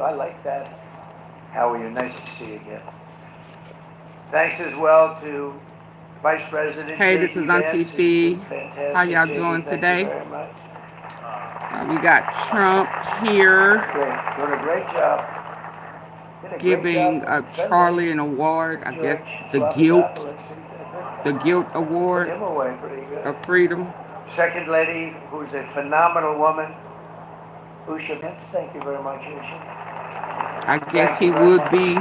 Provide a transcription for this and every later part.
I like that. How are you? Nice to see you again. Thanks as well to Vice President. Hey, this is AunTeaFee. How y'all doing today? Very much. We got Trump here. Great. Doing a great job. Giving Charlie an award. I guess the Guilt Award of Freedom. Second lady, who's a phenomenal woman, Usha Vince. Thank you very much, Usha. I guess he would be.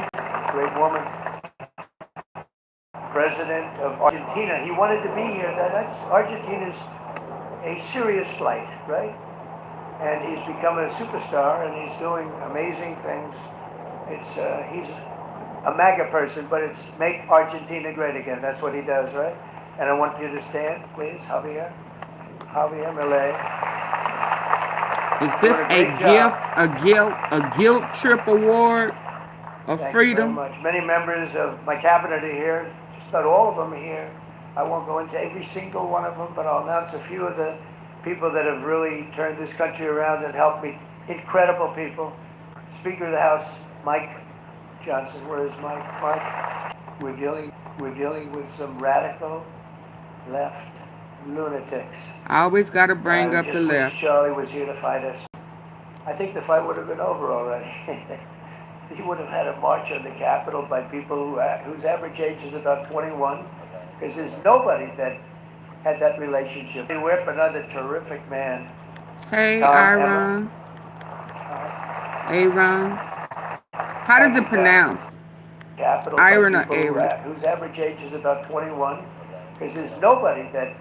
Great woman. President of Argentina. He wanted to be here. Argentina's a serious flight, right? And he's become a superstar, and he's doing amazing things. He's a MAGA person, but it's make Argentina great again. That's what he does, right? And I want you to stand, please, Javier Milei. Is this a guilt trip award of freedom? Thank you very much. Many members of my cabinet are here. Just about all of them are here. I won't go into every single one of them, but I'll announce a few of the people that have really turned this country around and helped me. Incredible people. Speaker of the House, Mike Johnson. Where is Mike? Mike, we're dealing with some radical left lunatics. I always got to bring up the left. Charlie was here to fight us. I think the fight would have been over already. He would have had a march on the Capitol by people whose average age is about 21, because there's nobody that had that relationship. Whip, another terrific man. Hey, Aaron. Aaron. How does it pronounce? Capital Aaron or Aaron? Whose average age is about 21, because there's nobody that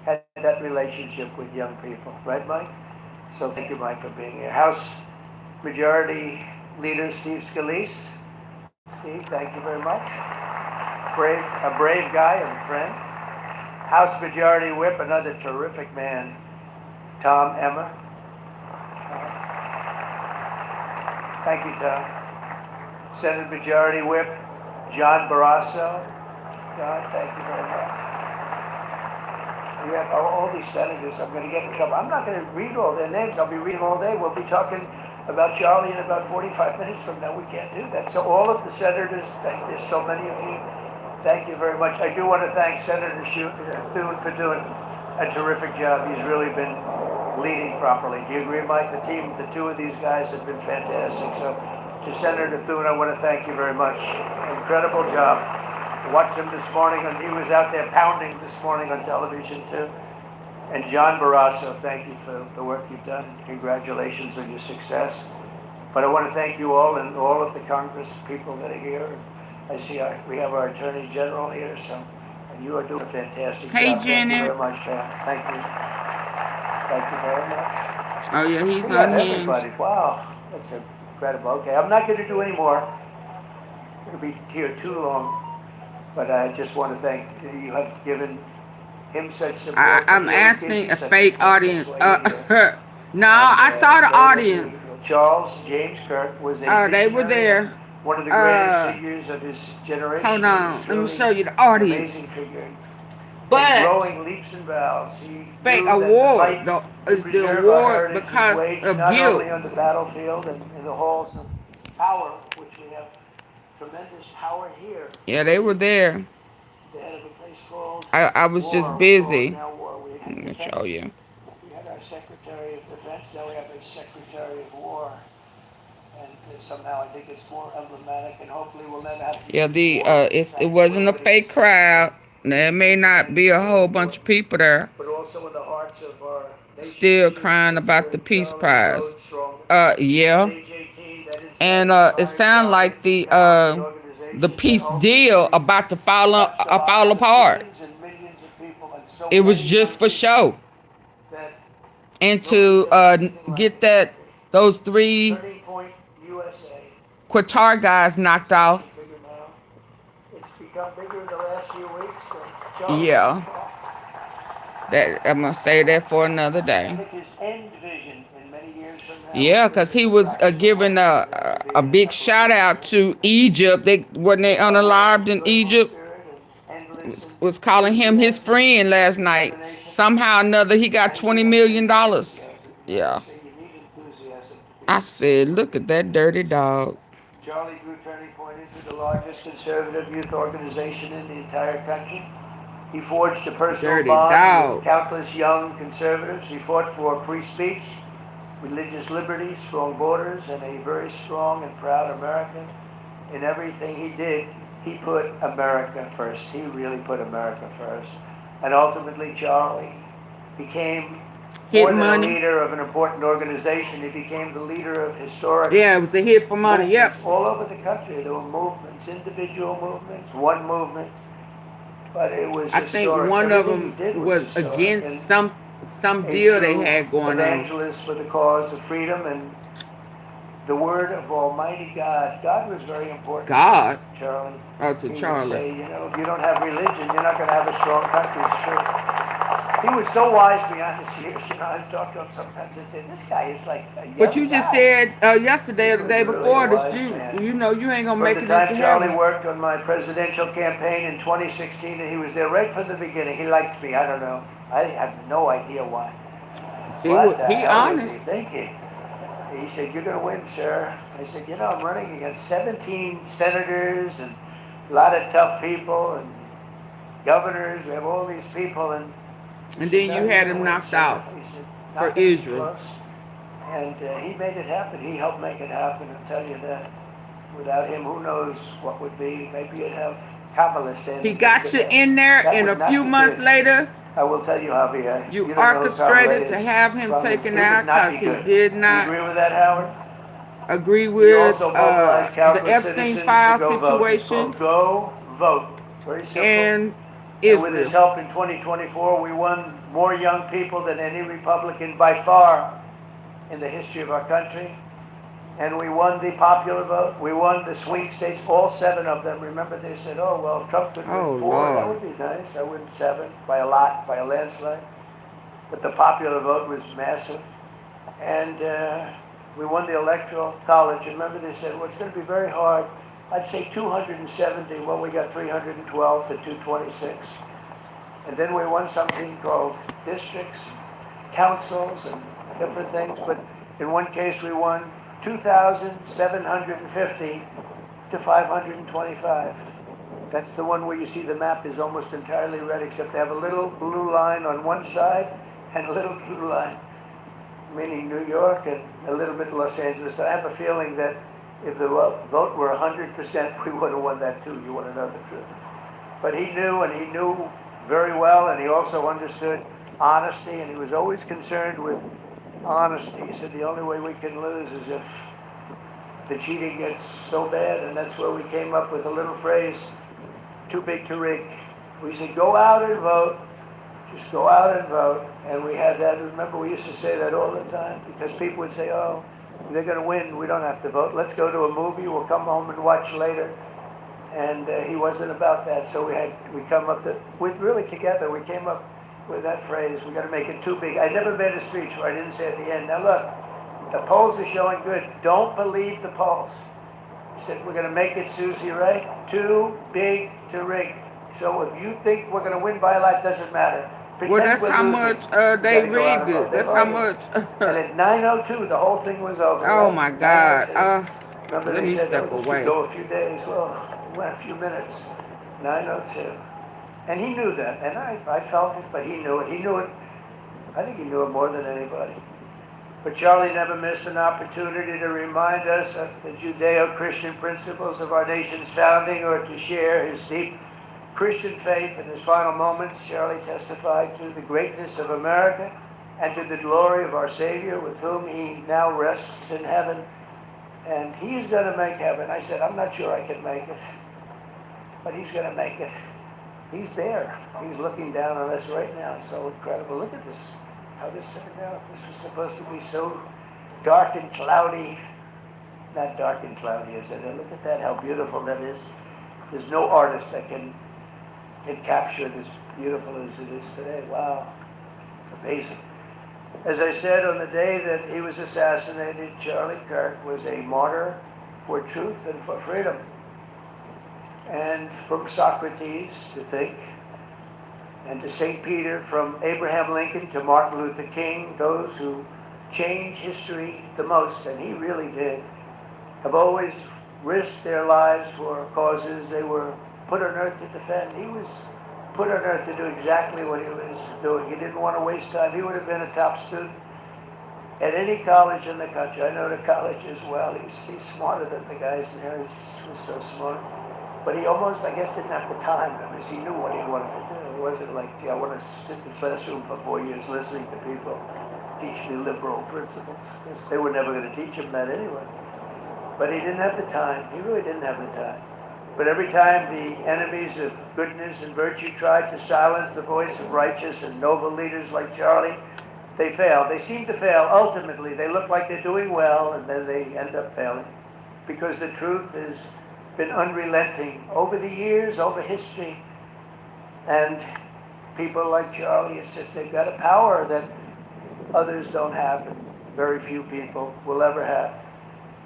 had that relationship with young people. Right, Mike? So thank you, Mike, for being here. House Majority Leader Steve Scalise. Steve, thank you very much. A brave guy and friend. House Majority Whip, another terrific man, Tom Emmer. Thank you, Tom. Senate Majority Whip, John Barrasso. John, thank you very much. We have all these senators. I'm going to get in trouble. I'm not going to read all their names. I'll be reading all day. We'll be talking about Charlie in about 45 minutes from now. We can't do that. So all of the senators, there's so many of you. Thank you very much. I do want to thank Senator Thune for doing a terrific job. He's really been leading properly. Do you agree, Mike? The two of these guys have been fantastic. So to Senator Thune, I want to thank you very much. Incredible job. Watched him this morning, and he was out there pounding this morning on television too. And John Barrasso, thank you for the work you've done. Congratulations on your success. But I want to thank you all and all of the Congress people that are here. I see we have our Attorney General here, and you are doing a fantastic job. Hey, Janet. Thank you very much, Pam. Thank you. Thank you very much. Oh, yeah, he's on everybody. Wow, that's incredible. Okay, I'm not going to do any more. I'm going to be here too long. But I just want to thank you. Have given him such support. I'm asking a fake audience. No, I saw the audience. Charles James Kirk was a they were there. One of the greatest figures of his generation. Hold on, let me show you the audience. Amazing figure. But growing leaps and bounds. fake award is the award because of not guilt. only on the battlefield and in the halls of power, which we have tremendous power here. Yeah, they were there. They had a place called I was just busy. Let me show you. We had our Secretary of Defense, now we have a Secretary of War. And somehow I think it's more emblematic, and hopefully we'll never have to. Yeah, it wasn't a fake crowd. There may not be a whole bunch of people there. But also in the hearts of our still crying about the Peace Prize. Yeah. And it sounds like the peace deal about to fall apart. It was just for show. And to get those 3 Qatar guys knocked off. It's become bigger in the last few weeks. Yeah. I'm going to say that for another day. Yeah, because he was giving a big shout out to Egypt. Wasn't they unalived in Egypt? Was calling him his friend last night. Somehow or another, he got $20 million. Yeah. I said, look at that dirty dog. Charlie drew Turning Point into the largest conservative youth organization in the entire country. He forged a personal Dirty bond with dog. countless young conservatives. He fought for free speech, religious liberty, strong borders, and a very strong and proud America. In everything he did, he put America first. He really put America first. And ultimately, Charlie became Hit more than a money. leader of an important organization. He became the leader of historic Yeah, it was a hit for money. Yep. movements all over the country. There were movements, individual movements, one movement, but it was I think historic. one of Everything them he did was was historic. against And some a deal they true had going on. evangelist for the cause of freedom and the word of Almighty God. God was very important. God. Charlie. Oh, to He would Charlie. say, you know, if you don't have religion, you're not going to have a strong country. It's true. He was so wise beyond his years. You know, I talk to him sometimes and say, this guy is like a young But you just guy. said yesterday He or the was day really a before wise that man. you know you ain't gonna From make the it time into Charlie heaven. worked on my presidential campaign in 2016, and he was there right from the beginning. He liked me. I don't know. I have no idea why. See, What the he hell was he honest. thinking? He said, you're going to win, sir. I said, you know, I'm running against 17 senators and a lot of tough people and governors. We have all these people. And he And said, then no, you you're had going to him win, knocked sir. out He said, for not going to be Israel. close. And he made it happen. He helped make it happen. I'll tell you that. Without him, who knows what would be. Maybe you'd have Kamala standing He got you today. in there, That and would a not few be months good. later, I will tell you, Javier, you you don't know who Kamala orchestrated to is. have him Well, it taken would out not because be he good. did Do you not agree with that, Howard? agree He with also mobilized the countless Epstein citizens to file go vote. It's situation called Go Vote. Very simple. and And with his Israel. help in 2024, we won more young people than any Republican by far in the history of our country. And we won the popular vote. We won the swing states, all 7 of them. Remember, they said, oh, well, if Trump could win Oh 4, that Lord. would be nice. I win 7 by a lot, by a landslide. But the popular vote was massive. And we won the Electoral College. Remember, they said, well, it's going to be very hard. I'd say 270. Well, we got 312 to 226. And then we won something called districts, councils, and different things. But in one case, we won 2,750 to 525. That's the one where you see the map is almost entirely red, except they have a little blue line on one side and a little blue line, meaning New York, and a little bit Los Angeles. I have a feeling that if the vote were 100%, we would have won that too. You want to know the truth. But he knew, and he knew very well, and he also understood honesty, and he was always concerned with honesty. He said the only way we can lose is if the cheating gets so bad, and that's where we came up with a little phrase, too big to rig. We said, go out and vote. Just go out and vote. And we had that. Remember, we used to say that all the time because people would say, oh, they're going to win. We don't have to vote. Let's go to a movie. We'll come home and watch later. And he wasn't about that. So we come up with really together, we came up with that phrase, we got to make it too big. I never made a speech where I didn't say at the end, now look, the polls are showing good. Don't believe the polls. He said, we're going to make it, Susie Ray, too big to rig. So if you think we're going to win by a lot, doesn't matter. Well, Pretend that's we're how losing. much You they gotta go out and rigged vote. it. They That's how voted. much. And at 9:02, the whole thing was over. Oh Right? my God. 9:02. Remember Let they me said, oh, step this could away. go a few days. Well, it went a few minutes. 9:02. And he knew that. And I felt it, but he knew it. He knew it. I think he knew it more than anybody. But Charlie never missed an opportunity to remind us of the Judeo-Christian principles of our nation's founding or to share his deep Christian faith. In his final moments, Charlie testified to the greatness of America and to the glory of our Savior, with whom he now rests in heaven. And he's going to make heaven. I said, I'm not sure I can make it, but he's going to make it. He's there. He's looking down on us right now. It's so incredible. Look at this, how this turned out. This was supposed to be so dark and cloudy. Not dark and cloudy, is it? And look at that, how beautiful that is. There's no artist that can capture it as beautiful as it is today. Wow, amazing. As I said, on the day that he was assassinated, Charlie Kirk was a martyr for truth and for freedom. And from Socrates to think, and to St. Peter, from Abraham Lincoln to Martin Luther King, those who change history the most, and he really did, have always risked their lives for causes they were put on earth to defend. He was put on earth to do exactly what he was doing. He didn't want to waste time. He would have been a top student at any college in the country. I know the college as well. He's smarter than the guys there. He was so smart. But he almost, I guess, didn't have the time because he knew what he wanted to do. It wasn't like, I want to sit in the classroom for 4 years listening to people teach me liberal principles. Because they were never going to teach him that anyway. But he didn't have the time. He really didn't have the time. But every time the enemies of goodness and virtue tried to silence the voice of righteous and noble leaders like Charlie, they failed. They seem to fail. Ultimately, they look like they're doing well, and then they end up failing. Because the truth has been unrelenting over the years, over history. And people like Charlie, it's just they've got a power that others don't have, and very few people will ever have.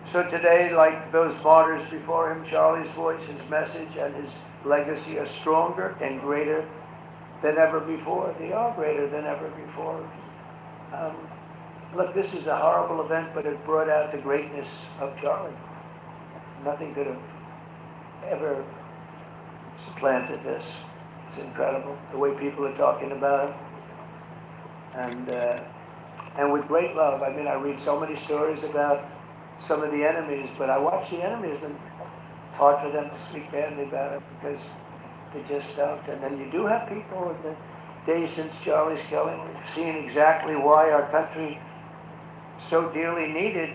So today, like those martyrs before him, Charlie's voice, his message, and his legacy are stronger and greater than ever before. They are greater than ever before. Look, this is a horrible event, but it brought out the greatness of Charlie. Nothing could have ever supplanted this. It's incredible, the way people are talking about him. And with great love. I mean, I read so many stories about some of the enemies, but I watch the enemies, and it's hard for them to speak badly about it because they just don't. And then you do have people in the days since Charlie's killing, we've seen exactly why our country so dearly needed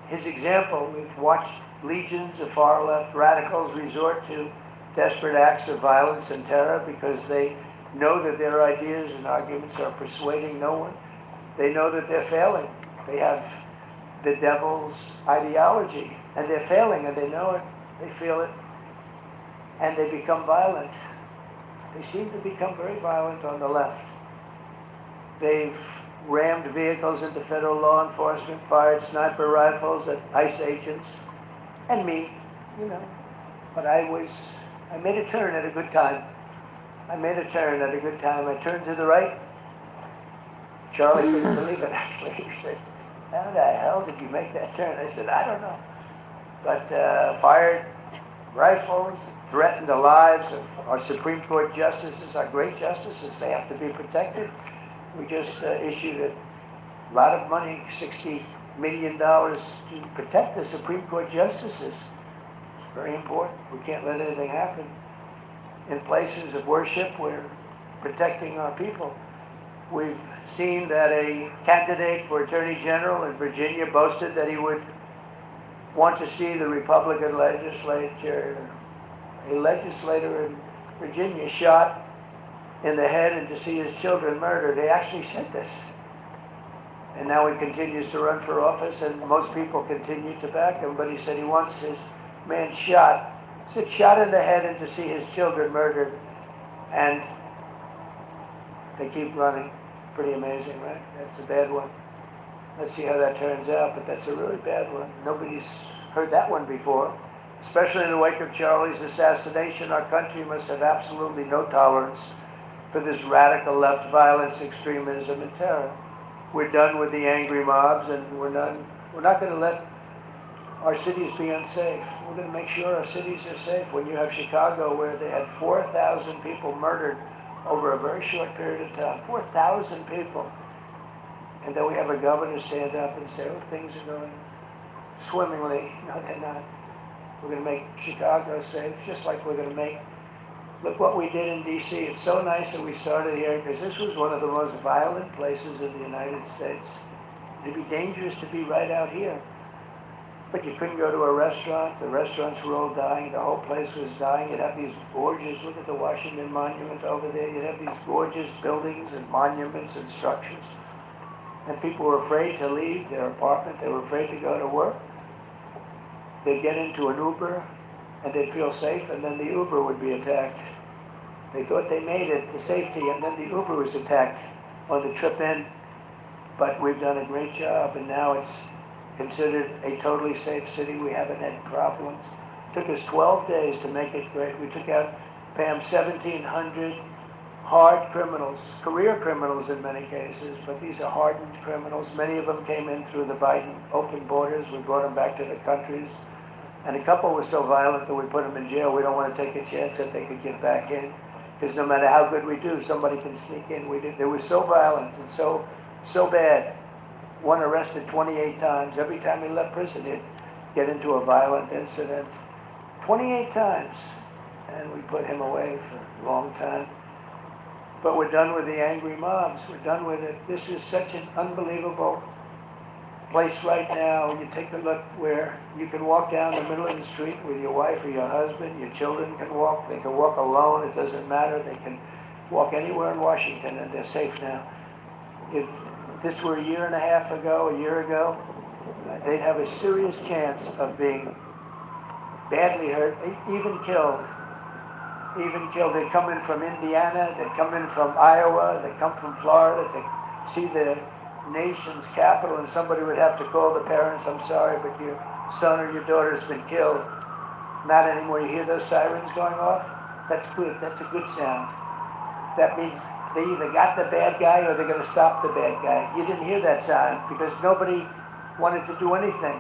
his example. We've watched legions of far-left radicals resort to desperate acts of violence and terror because they know that their ideas and arguments are persuading no one. They know that they're failing. They have the devil's ideology, and they're failing, and they know it. They feel it, and they become violent. They seem to become very violent on the left. They've rammed vehicles into federal law enforcement, fired sniper rifles at ICE agents, and me, you know. But I made a turn at a good time. I turned to the right. Charlie couldn't believe it, actually. He said, how the hell did you make that turn? I said, I don't know. But fired rifles, threatened the lives of our Supreme Court justices, our great justices. They have to be protected. We just issued a lot of money, $60 million, to protect the Supreme Court justices. It's very important. We can't let anything happen. In places of worship, we're protecting our people. We've seen that a candidate for Attorney General in Virginia boasted that he would want to see the Republican legislature, a legislator in Virginia shot in the head and to see his children murdered. They actually said this. And now he continues to run for office, and most people continue to back him, but he said he wants his man shot. He said shot in the head and to see his children murdered. And they keep running. Pretty amazing, right? That's a bad one. Let's see how that turns out, but that's a really bad one. Nobody's heard that one before. Especially in the wake of Charlie's assassination, our country must have absolutely no tolerance for this radical left violence, extremism, and terror. We're done with the angry mobs, and we're not going to let our cities be unsafe. We're going to make sure our cities are safe. When you have Chicago, where they had 4,000 people murdered over a very short period of time, 4,000 people. And then we have a governor stand up and say, oh, things are going swimmingly. No, they're not. We're going to make Chicago safe, just like we're going to make, look what we did in D.C. It's so nice that we started here, because this was one of the most violent places in the United States. It'd be dangerous to be right out here. But you couldn't go to a restaurant. The restaurants were all dying. The whole place was dying. You'd have these gorgeous, look at the Washington Monument over there. You'd have these gorgeous buildings and monuments and structures. And people were afraid to leave their apartment. They were afraid to go to work. They'd get into an Uber and they'd feel safe, and then the Uber would be attacked. They thought they made it to safety, and then the Uber was attacked on the trip in. But we've done a great job, and now it's considered a totally safe city. We haven't had problems. It took us 12 days to make it great. We took out, Pam, 1,700 hard criminals, career criminals in many cases, but these are hardened criminals. Many of them came in through the Biden open borders. We brought them back to the countries. And a couple were so violent that we put them in jail. We don't want to take a chance that they could get back in. Because no matter how good we do, somebody can sneak in. They were so violent and so bad. One arrested 28 times. Every time he left prison, he'd get into a violent incident. 28 times. And we put him away for a long time. But we're done with the angry mobs. We're done with it. This is such an unbelievable place right now. You take a look where you can walk down the middle of the street with your wife or your husband. Your children can walk. They can walk alone. It doesn't matter. They can walk anywhere in Washington and they're safe now. If this were a year and a half ago, a year ago, they'd have a serious chance of being badly hurt, even killed. They come in from Indiana, they come in from Iowa, they come from Florida to see the nation's capital, and somebody would have to call the parents, I'm sorry, but your son or your daughter's been killed. Not anymore. You hear those sirens going off? That's good. That's a good sound. That means they either got the bad guy or they're going to stop the bad guy. You didn't hear that sound because nobody wanted to do anything.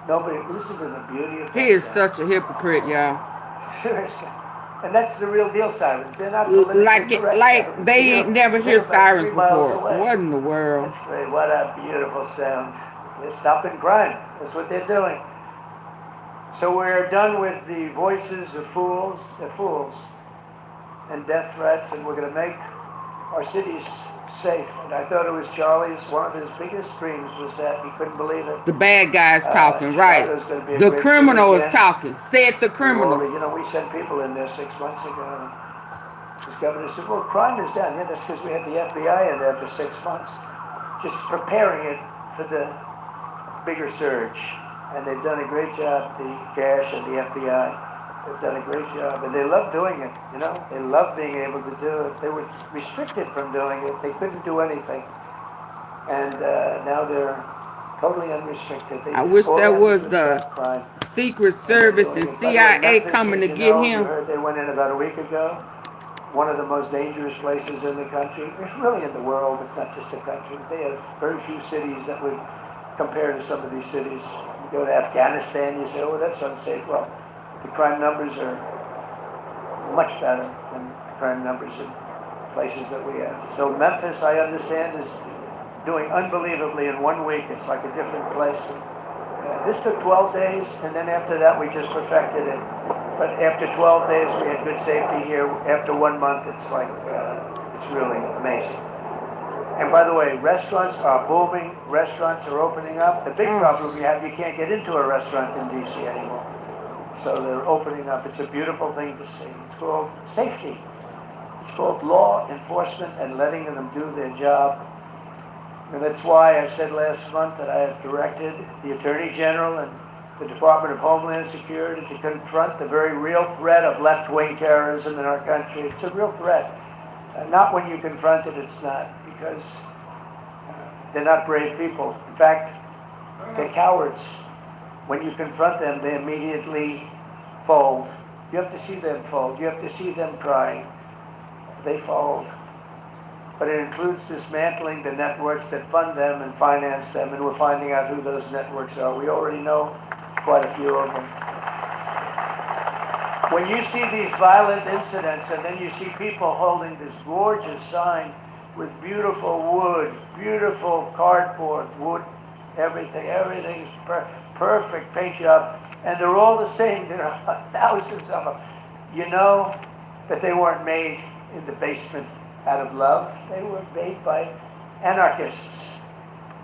Nobody, listen to the beauty of that He is sound. such a hypocrite, y'all. Seriously. And that's the real deal sirens. They're not politically correct Like sirens. they You ain't know, never hear they're about 3 sirens miles before. away. What in the world? That's great. What a beautiful sound. They're stopping crime. That's what they're doing. So we're done with the voices of fools. They're fools. And death threats. And we're going to make our cities safe. And I thought it was Charlie's, one of his biggest dreams was that he couldn't believe it. The bad guy's talking, right? Chicago's going to be a The great criminal city is again. talking. Said the criminal. We sent people in there 6 months ago. This governor said, well, crime is down. Yeah, that's because we had the FBI in there for 6 months, just preparing it for the bigger surge. And they've done a great job, the cash and the FBI. They've done a great job, and they love doing it, you know? They love being able to do it. They were restricted from doing it. They couldn't do anything. And now they're totally unrestricted. I wish there was the crime. Secret Service and CIA coming to get You him. heard they went in about a week ago. One of the most dangerous places in the country. It's really in the world. It's not just a country. They have very few cities that would compare to some of these cities. You go to Afghanistan, you say, oh, that's unsafe. Well, the crime numbers are much better than crime numbers in places that we have. So Memphis, I understand, is doing unbelievably in 1 week. It's like a different place. This took 12 days, and then after that, we just perfected it. But after 12 days, we had good safety here. After 1 month, it's like, it's really amazing. And by the way, restaurants are booming. Restaurants are opening up. The big problem you have, you can't get into a restaurant in D.C. anymore. So they're opening up. It's a beautiful thing to see. It's called safety. It's called law enforcement and letting them do their job. And that's why I said last month that I have directed the Attorney General and the Department of Homeland Security to confront the very real threat of left-wing terrorism in our country. It's a real threat. Not when you confront it, it's not, because they're not brave people. In fact, they're cowards. When you confront them, they immediately fold. You have to see them fold. You have to see them crying. They fold. But it includes dismantling the networks that fund them and finance them, and we're finding out who those networks are. We already know quite a few of them. When you see these violent incidents, and then you see people holding this gorgeous sign with beautiful wood, beautiful cardboard, wood, everything's perfect paint job, and they're all the same. There are thousands of them. You know that they weren't made in the basement out of love. They were made by anarchists,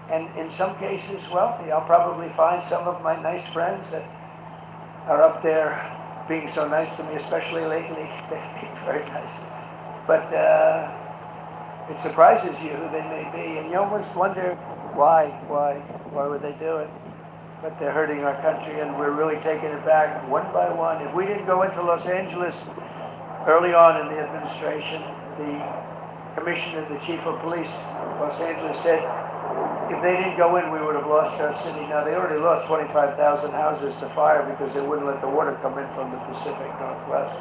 and in some cases wealthy. I'll probably find some of my nice friends that are up there being so nice to me, especially lately. They've been very nice. But it surprises you who they may be, and you almost wonder why would they do it? But they're hurting our country, and we're really taking it back one by one. If we didn't go into Los Angeles early on in the administration, the commissioner, the chief of police of Los Angeles said, if they didn't go in, we would have lost our city. Now, they already lost 25,000 houses to fire because they wouldn't let the water come in from the Pacific Northwest,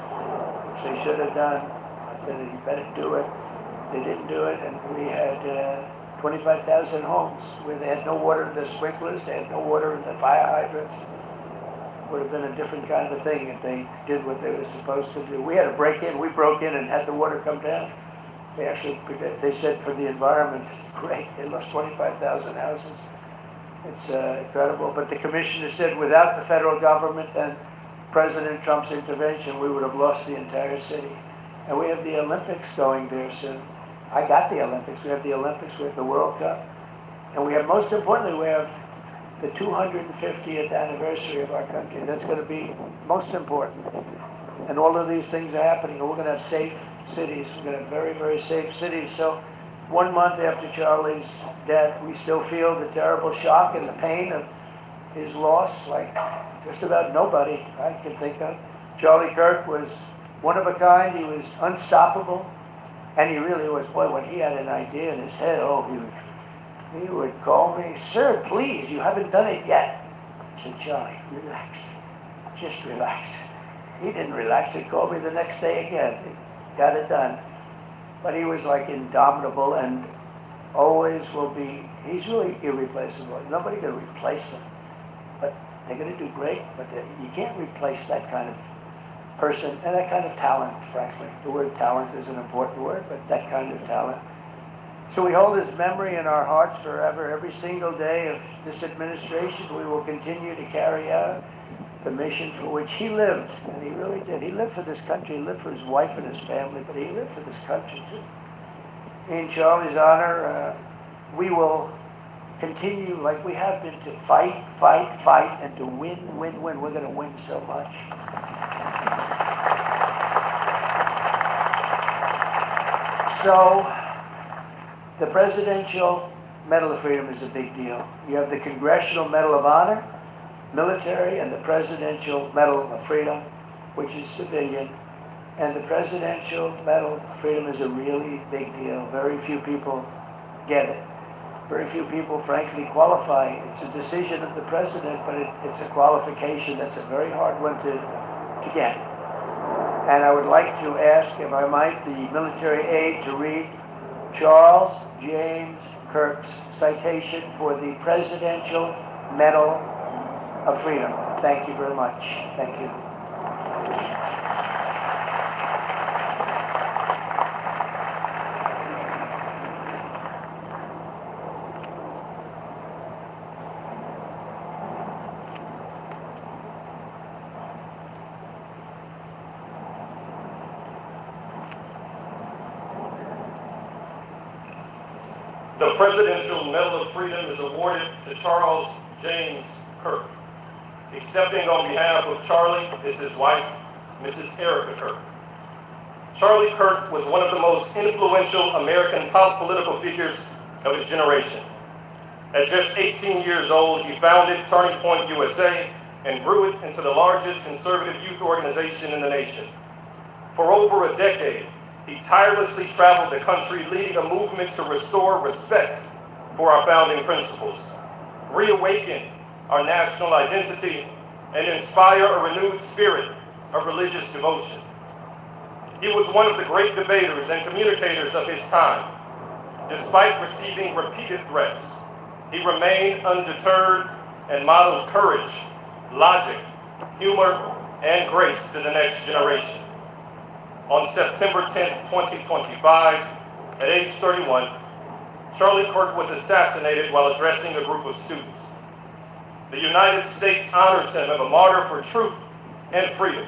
which they should have done. that he better do it. They didn't do it, and we had 25,000 homes where they had no water in the sprinklers, they had no water in the fire hydrants. Would have been a different kind of a thing if they did what they were supposed to do. We had to break in. We broke in and had the water come down. They said for the environment, great. They lost 25,000 houses. It's incredible. But the commissioner said without the federal government and President Trump's intervention, we would have lost the entire city. And we have the Olympics going there soon. I got the Olympics. We have the Olympics. We have the World Cup. And we have, most importantly, we have the 250th anniversary of our country. That's going to be most important. And all of these things are happening. We're going to have safe cities. We're going to have very, very safe cities. So 1 month after Charlie's death, we still feel the terrible shock and the pain of his loss, like just about nobody I can think of. Charlie Kirk was one of a kind. He was unstoppable. And he really was. Boy, when he had an idea in his head, he would call me, "Sir, please, you haven't done it yet." I said, "Charlie, relax. Just relax." He didn't relax. He called me the next day again. Got it done. But he was like indomitable and always will be. He's really irreplaceable. Nobody can replace him. But they're going to do great. But you can't replace that kind of person and that kind of talent, frankly. The word talent is an important word, but that kind of talent. So we hold his memory in our hearts forever. Every single day of this administration, we will continue to carry out the mission for which he lived. And he really did. He lived for this country. He lived for his wife and his family, but he lived for this country too. In Charlie's honor, we will continue like we have been to fight, fight, fight, and to win, win, win. We're going to win so much. So, the Presidential Medal of Freedom is a big deal. You have the Congressional Medal of Honor, military, and the Presidential Medal of Freedom, which is civilian. And the Presidential Medal of Freedom is a really big deal. Very few people get it. Very few people, frankly, qualify. It's a decision of the president, but it's a qualification that's a very hard one to get. And I would like to ask, if I might, the military aide to read Charles James Kirk's citation for the Presidential Medal of Freedom. Thank you very much. Thank you. The Presidential Medal of Freedom is awarded to Charles James Kirk. Accepting on behalf of Charlie is his wife, Mrs. Erica Kirk. Charlie Kirk was one of the most influential American political figures of his generation. At just 18 years old, he founded Turning Point USA and grew it into the largest conservative youth organization in the nation. For over a decade, he tirelessly traveled the country leading a movement to restore respect for our founding principles, reawaken our national identity, and inspire a renewed spirit of religious devotion. He was one of the great debaters and communicators of his time. Despite receiving repeated threats, he remained undeterred and modeled courage, logic, humor, and grace to the next generation. On September 10, 2025, at age 31, Charlie Kirk was assassinated while addressing a group of students. The United States honors him as a martyr for truth and freedom.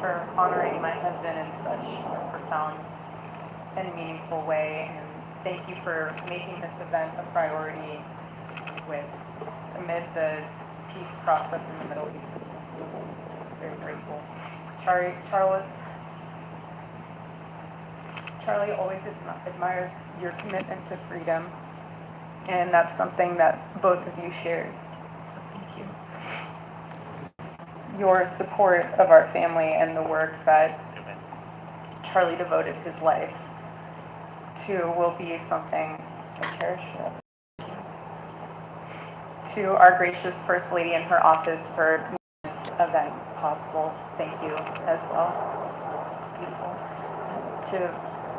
for honoring my husband in such a profound and meaningful way. And thank you for making this event a priority amid the peace process in the Middle East. Very grateful. Charlie always admired your commitment to freedom, and that's something that both of you shared. So thank you. Your support of our family and the work that Charlie devoted his life to will be something I cherish forever. To our gracious First Lady in her office for making this event possible, thank you as well. It's beautiful. To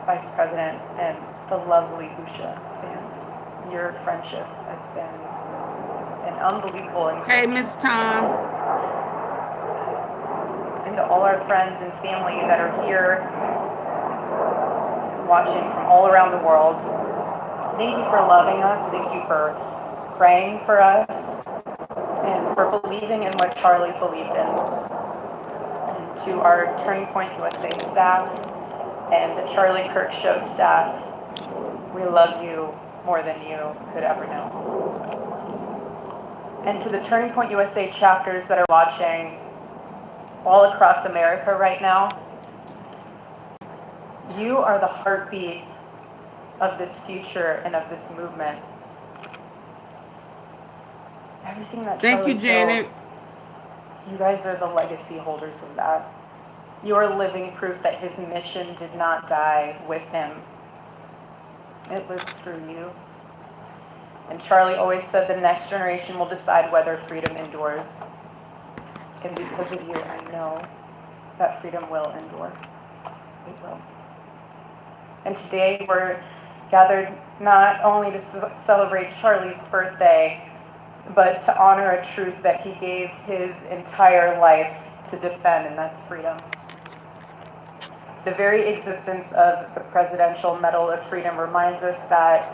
Vice President and the lovely Usha fans, your friendship has been an unbelievable and Hey, Miss Tom. and to all our friends and family that are here watching from all around the world, thank you for loving us, thank you for praying for us, and for believing in what Charlie believed in. And to our Turning Point USA staff and the Charlie Kirk Show staff, we love you more than you could ever know. And to the Turning Point USA chapters that are watching all across America right now, you are the heartbeat of this future and of this movement. Everything that Thank Charlie you, Janet. built, you guys are the legacy holders of that. You are living proof that his mission did not die with him. It lives through you. And Charlie always said the next generation will decide whether freedom endures. And because of you, I know that freedom will endure. It will. And today we're gathered not only to celebrate Charlie's birthday, but to honor a truth that he gave his entire life to defend, and that's freedom. The very existence of the Presidential Medal of Freedom reminds us that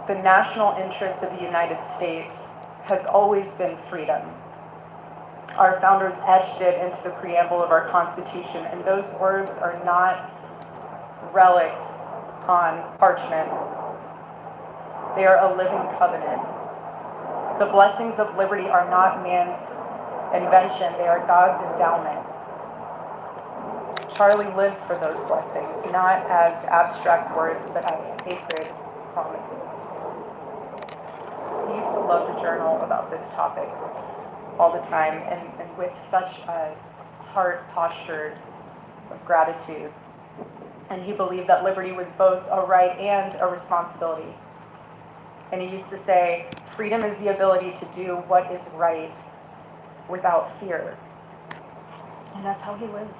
the national interest of the United States has always been freedom. Our founders etched it into the preamble of our Constitution, and those words are not relics on parchment. They are a living covenant. The blessings of liberty are not man's invention, they are God's endowment. Charlie lived for those blessings, not as abstract words, but as sacred promises. He used to love to journal about this topic all the time, and with such a heart posture of gratitude. And he believed that liberty was both a right and a responsibility. And he used to say, freedom is the ability to do what is right without fear. And that's how he lived.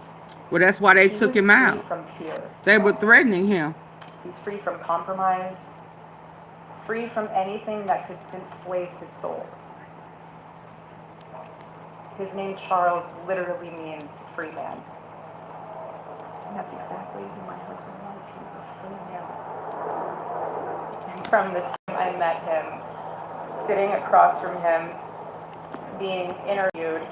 Well, that's why they took him out. He was free from fear. They were threatening him. He's free from compromise, free from anything that could enslave his soul. His name, Charles, literally means free man. And that's exactly who my husband was. He was a free man. And from the time I met him, sitting across from him, being interviewed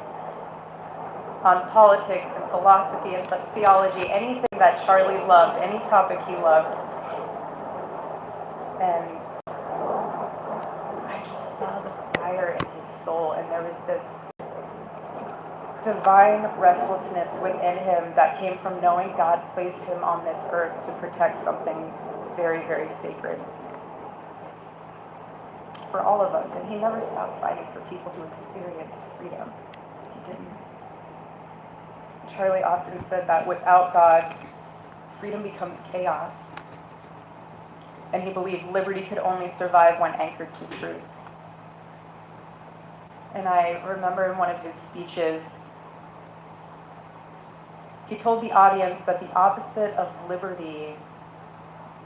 on politics and philosophy and theology, anything that Charlie loved, any topic he loved. And I just saw the fire in his soul, and there was this divine restlessness within him that came from knowing God placed him on this earth to protect something very, very sacred for all of us. And he never stopped fighting for people who experienced freedom. He didn't. Charlie often said that without God, freedom becomes chaos. And he believed liberty could only survive when anchored to truth. And I remember in one of his speeches, he told the audience that the opposite of liberty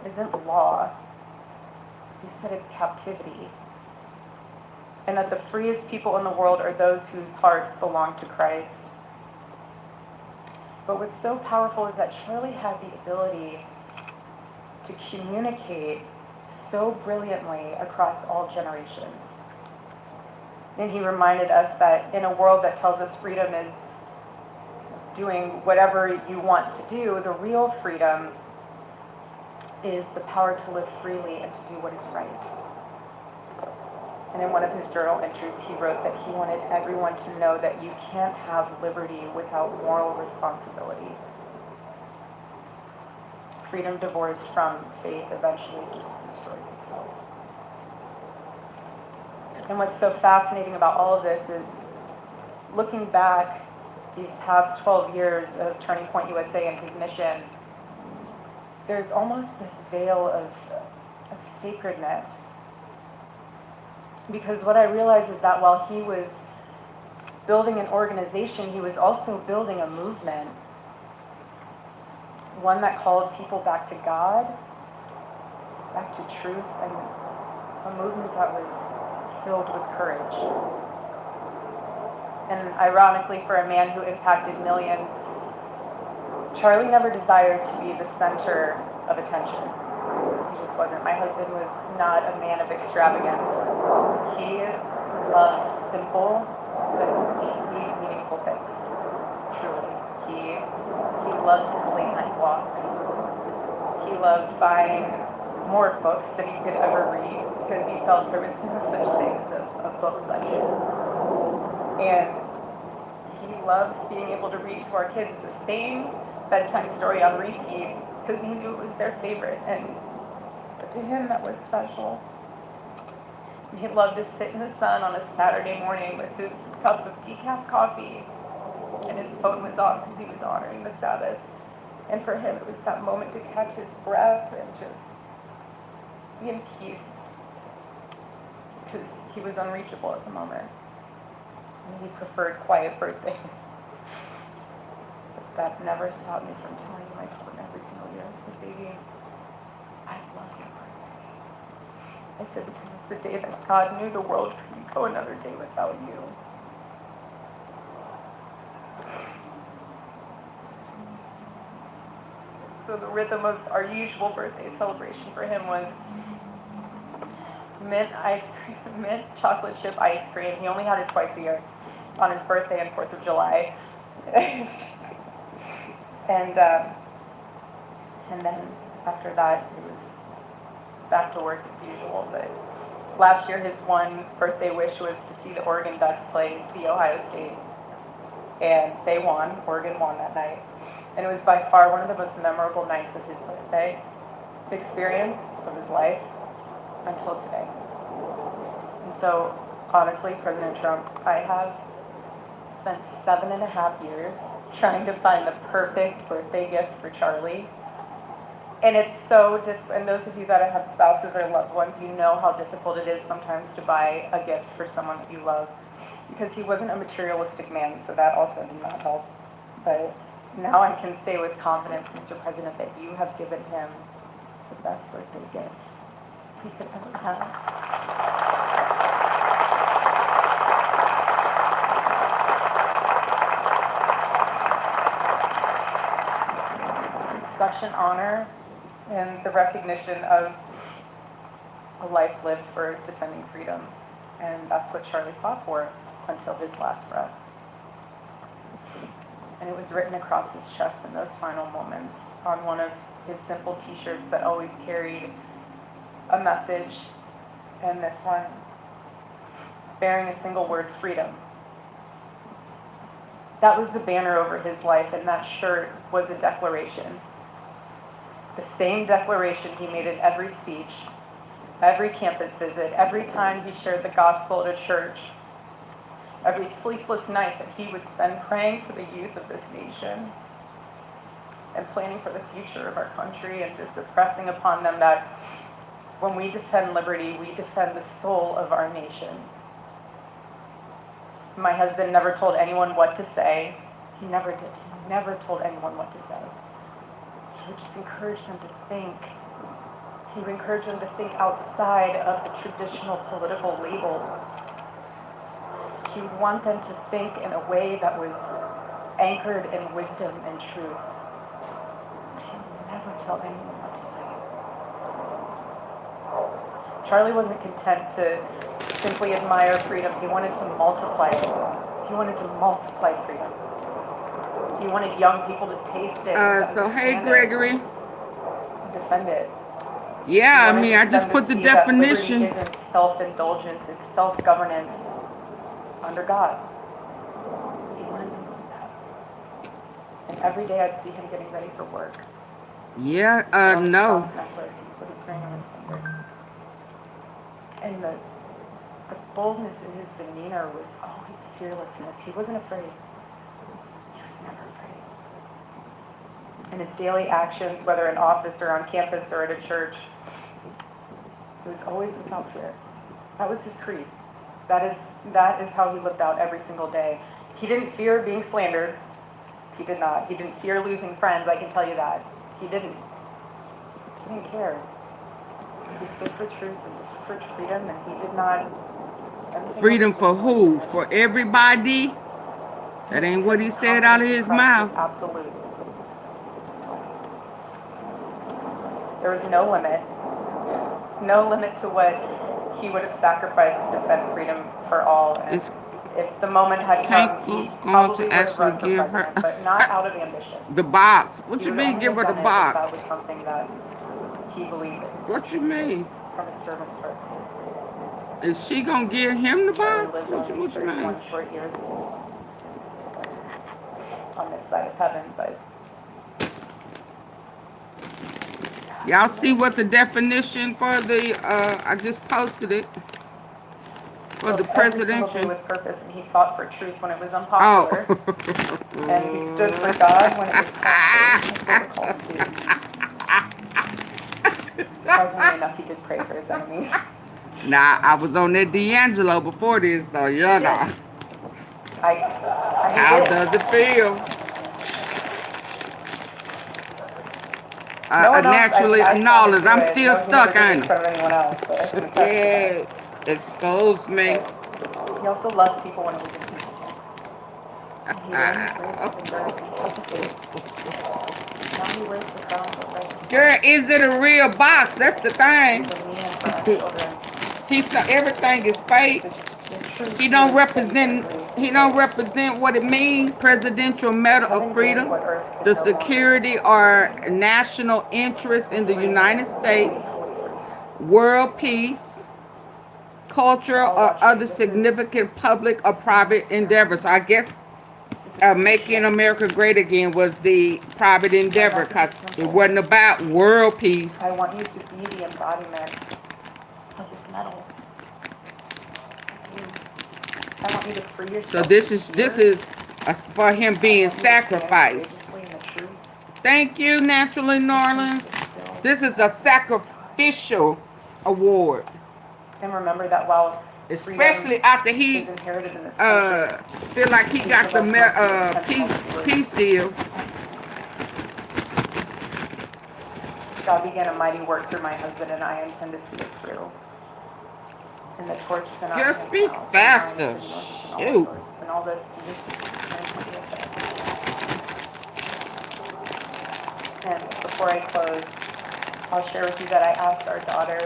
isn't law. He said it's captivity. And that the freest people in the world are those whose hearts belong to Christ. But what's so powerful is that Charlie had the ability to communicate so brilliantly across all generations. And he reminded us that in a world that tells us freedom is doing whatever you want to do. The real freedom is the power to live freely and to do what is right. And in one of his journal entries, he wrote that he wanted everyone to know that you can't have liberty without moral responsibility. Freedom divorced from faith eventually just destroys itself. And what's so fascinating about all of this is looking back these past 12 years of Turning Point USA and his mission, there's almost this veil of sacredness. Because what I realize is that while he was building an organization, he was also building a movement. One that called people back to God, back to truth, and a movement that was filled with courage. And ironically, for a man who impacted millions, Charlie never desired to be the center of attention. He just wasn't. My husband was not a man of extravagance. He loved simple but deeply meaningful things. Truly. He loved his late night walks. He loved buying more books than he could ever read because he felt there was no such thing as a book budget. And he loved being able to read to our kids the same bedtime story on repeat because he knew it was their favorite. And to him, that was special. And he loved to sit in the sun on a Saturday morning with his cup of decaf coffee, and his phone was on because he was honoring the Sabbath. And for him, it was that moment to catch his breath and just be in peace because he was unreachable at the moment. And he preferred quiet birthdays. But that never stopped me from telling him. I told him every single year, I said, baby, I love your birthday. I said, because it's the day that God knew the world couldn't go another day without you. So the rhythm of our usual birthday celebration for him was mint ice cream, mint chocolate chip ice cream. He only had it twice a year, on his birthday and 4th of July. And then after that, it was back to work as usual. But last year, his one birthday wish was to see the Oregon Ducks play the Ohio State. And they won. Oregon won that night. And it was by far one of the most memorable nights of his birthday experience of his life until today. And so, honestly, President Trump, I have spent 7.5 years trying to find the perfect birthday gift for Charlie. And it's so difficult, and those of you that have spouses or loved ones, you know how difficult it is sometimes to buy a gift for someone that you love. Because he wasn't a materialistic man, so that also did not help. But now I can say with confidence, Mr. President, that you have given him the best birthday gift he could ever have. It's such an honor and the recognition of a life lived for defending freedom. And that's what Charlie fought for until his last breath. And it was written across his chest in those final moments on one of his simple t-shirts that always carried a message, and this one bearing a single word, freedom. That was the banner over his life, and that shirt was a declaration. The same declaration he made at every speech, every campus visit, every time he shared the gospel at a church, every sleepless night that he would spend praying for the youth of this nation and planning for the future of our country and just impressing upon them that when we defend liberty, we defend the soul of our nation. My husband never told anyone what to say. He never did. He never told anyone what to say. He would just encourage them to think. He would encourage them to think outside of the traditional political labels. He would want them to think in a way that was anchored in wisdom and truth. He would never tell anyone what to say. Charlie wasn't content to simply admire freedom. He wanted to multiply it. He wanted to multiply freedom. He wanted young people to taste it, So hey, understand Gregory. it, defend it. Yeah, I He mean, wanted I just them to put the see that liberty definition. isn't self-indulgence, it's self-governance under God. He wanted them to see that. And every day I'd see him getting ready for work. Yeah, On his no. cross necklace, he put his ring on his finger. And the boldness in his demeanor was always fearlessness. He wasn't afraid. He was never afraid. In his daily actions, whether in office or on campus or at a church, it was always without fear. That was his creed. That is how he lived out every single day. He didn't fear being slandered. He did not. He didn't fear losing friends, I can tell you that. He didn't. He didn't care. He stood for truth and stood for freedom, and he did not. Freedom for who? For everybody? That ain't what he said out of his mouth. Absolute. There was no limit to what he would have sacrificed to defend freedom for all. And if the moment had come, he probably would have run for president, but not out of ambition. The box. What you mean give her the box? That was something that he believed in. What you mean? From his servant's hearts. Is she gonna give him the box? What you mean? Short years on this side of heaven, but y'all see what the definition for the I just posted it for the presidential with purpose, and he fought for truth when it was unpopular, and he stood for God when it was difficult to do. Surprisingly enough, he did pray for his enemies. Nah, I was on that D'Angelo before this, so yeah, nah. How does it feel? Naturally knowledge. I'm still stuck, ain't I? Expose me. He also loved people when it was inconvenient. He wears the crown of righteousness. Girl, is it a real box? That's the thing. He said everything is fake. He don't represent what it means. Presidential Medal of Freedom, the security or national interest in the United States, world peace, culture, or other significant public or private endeavors. So I guess Making America Great Again was the private endeavor because it wasn't about world peace. I want you to be the embodiment of this medal. I want you to free yourself. So this is for him being sacrificed. Thank you, Naturally Norlands. This is a sacrificial award. And remember that while especially after he feel like he got the peace deal. God began a mighty work through my husband, and I intend to see it through. And the torch is in our hands. Speak faster. Shoot. And all this. And before I close, I'll share with you that I asked our daughter.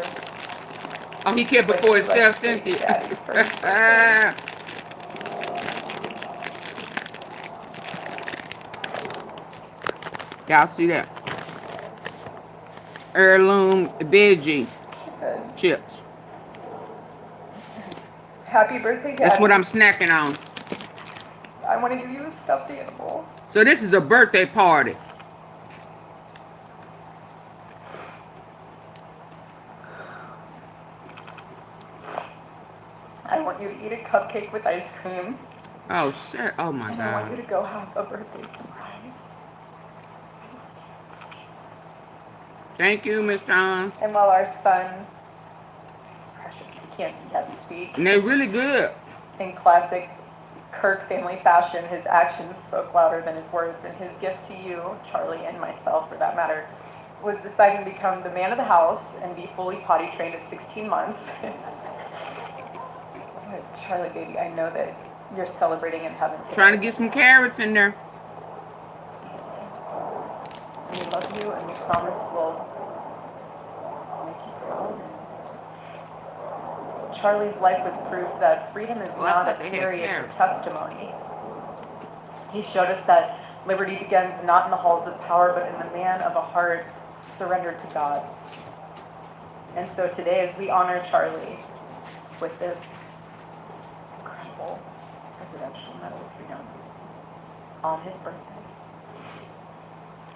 Oh, he kept before himself, Cynthia. Y'all see that? Heirloom veggie chips. Happy birthday, Dad. That's what I'm snacking on. I want to give you a stuffed animal. So this is a birthday party. I want you to eat a cupcake with ice cream. Oh, shit. Oh, my God. I want you to go have a birthday surprise. Thank you, Miss John. And while our son is precious, he can't yet speak. And they're really good. In classic Kirk family fashion, his actions spoke louder than his words, and his gift to you, Charlie, and myself for that matter, was deciding to become the man of the house and be fully potty trained at 16 months. Charlie, baby, I know that you're celebrating in heaven today. Trying to get some carrots in there. Yes. And we love you, and we promise we'll make you proud. Charlie's life was proof that freedom is not a theory, it's a testimony. He showed us that Liberty begins not in the halls of power, but in the man of a heart surrendered to God. And so today, as we honor Charlie with this incredible Presidential Medal of Freedom on his birthday,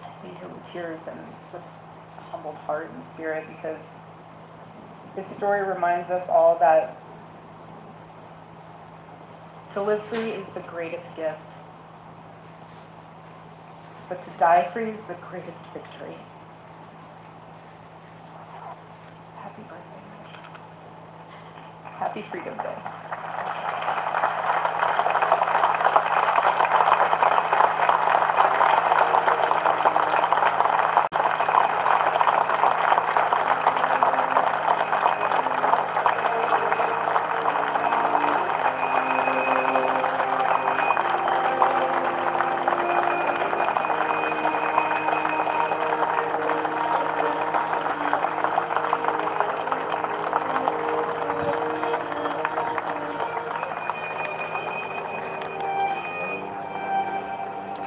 I see him with tears and just a humbled heart and spirit, because his story reminds us all that to live free is the greatest gift, but to die free is the greatest victory. Happy birthday, Mitch. Happy Freedom Day.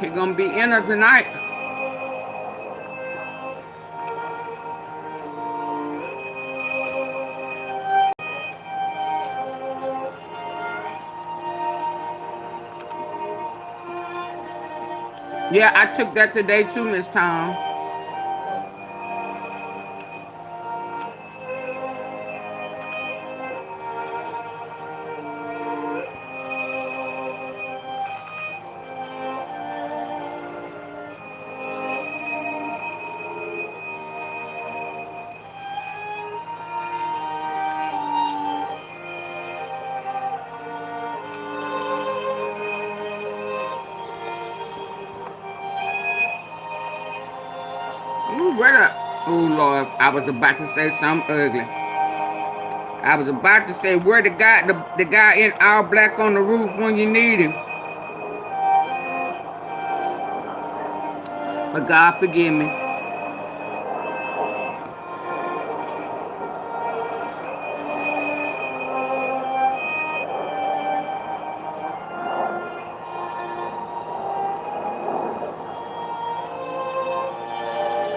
He gonna be in her tonight. Yeah, I took that today too, Miss Tom. Ooh, what up? Oh Lord, I was about to say something ugly. I was about to say, where the guy in all black on the roof when you need him. But God forgive me.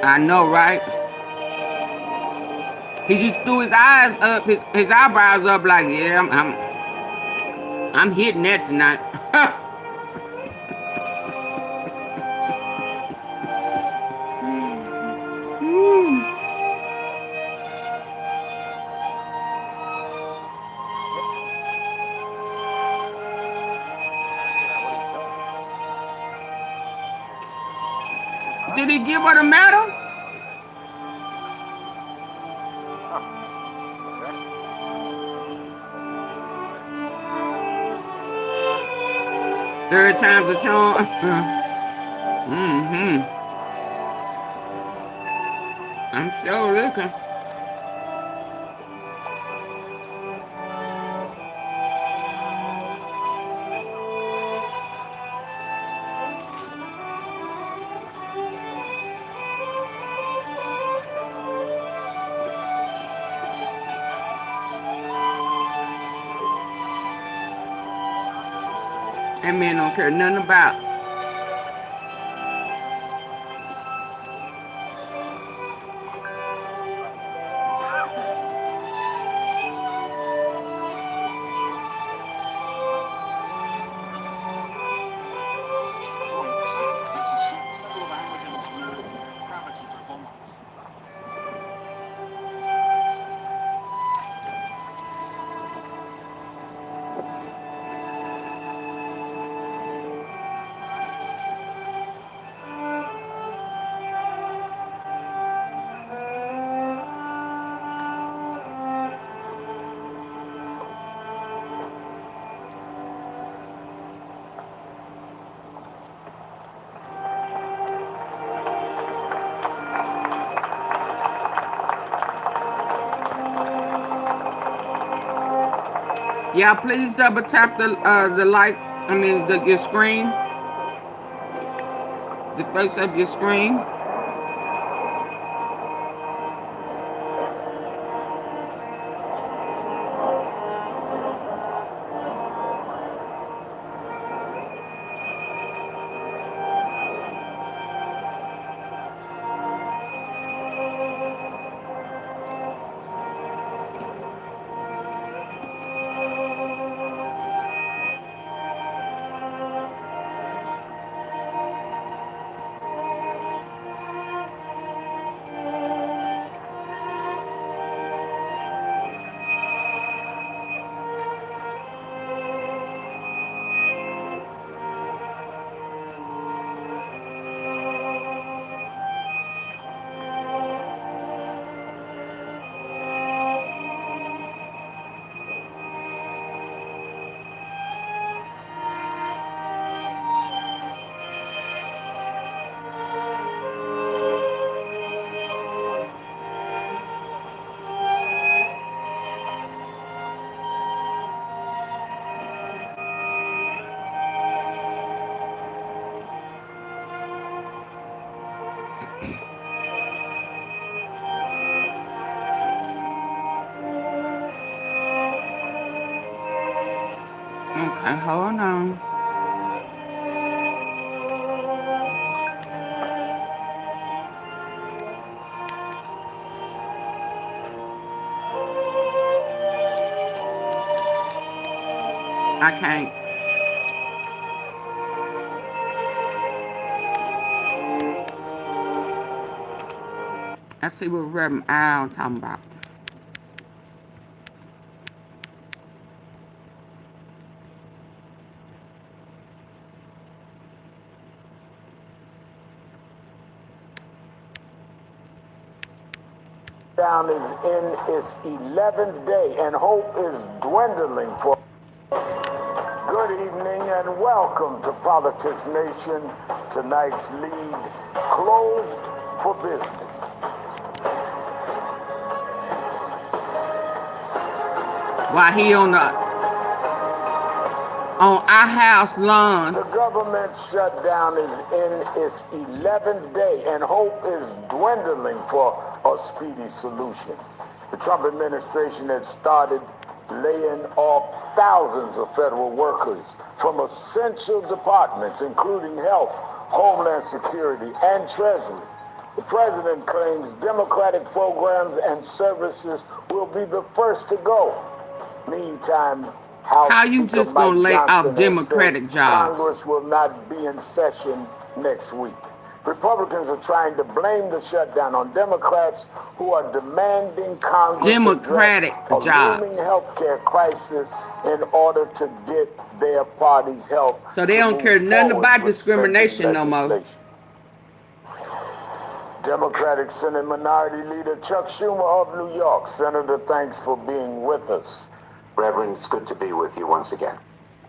I know, right? He just threw his eyes up, his eyebrows up like, yeah, I'm hitting that tonight. Did he give her the medal? Third time's a charm. Mm-hmm. I'm sure looking. That man don't care nothing about. Yeah, please double tap the light. I mean your screen, the face of your screen. Okay, hold on. I can't. I see what Reverend Al talking about. Down is in its 11th day, and hope is dwindling for. Good evening and welcome to Politics Nation. Tonight's lead closed for business. While he on our house lawn. The government shutdown is in its 11th day, and hope is dwindling for a speedy solution. The Trump administration had started laying off thousands of federal workers from essential departments, including health, homeland security, and treasury. The president claims Democratic programs and services will be the first to go. Meantime, House How you Speaker just gonna Mike lay Johnson off has Democratic said jobs? Congress will not be in session next week. Republicans are trying to blame the shutdown on Democrats who are demanding Congress Democratic address a jobs. looming healthcare crisis in order to get their party's help. So they to don't move care nothing forward about with spending discrimination no more. legislation. Democratic Senate Minority Leader Chuck Schumer of New York. Senator, thanks for being with us. Reverend, it's good to be with you once again.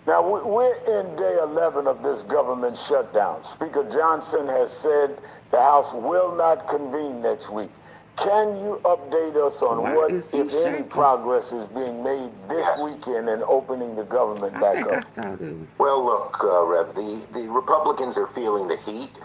Now, we're in day 11 of this government shutdown. Speaker Johnson has said the House will not convene next week. Can you update us on Why what, is he if any, shaking? progress is being made this Yes. weekend in opening the government I back think I up? saw this. Well, look, Rev, the Republicans are feeling the heat.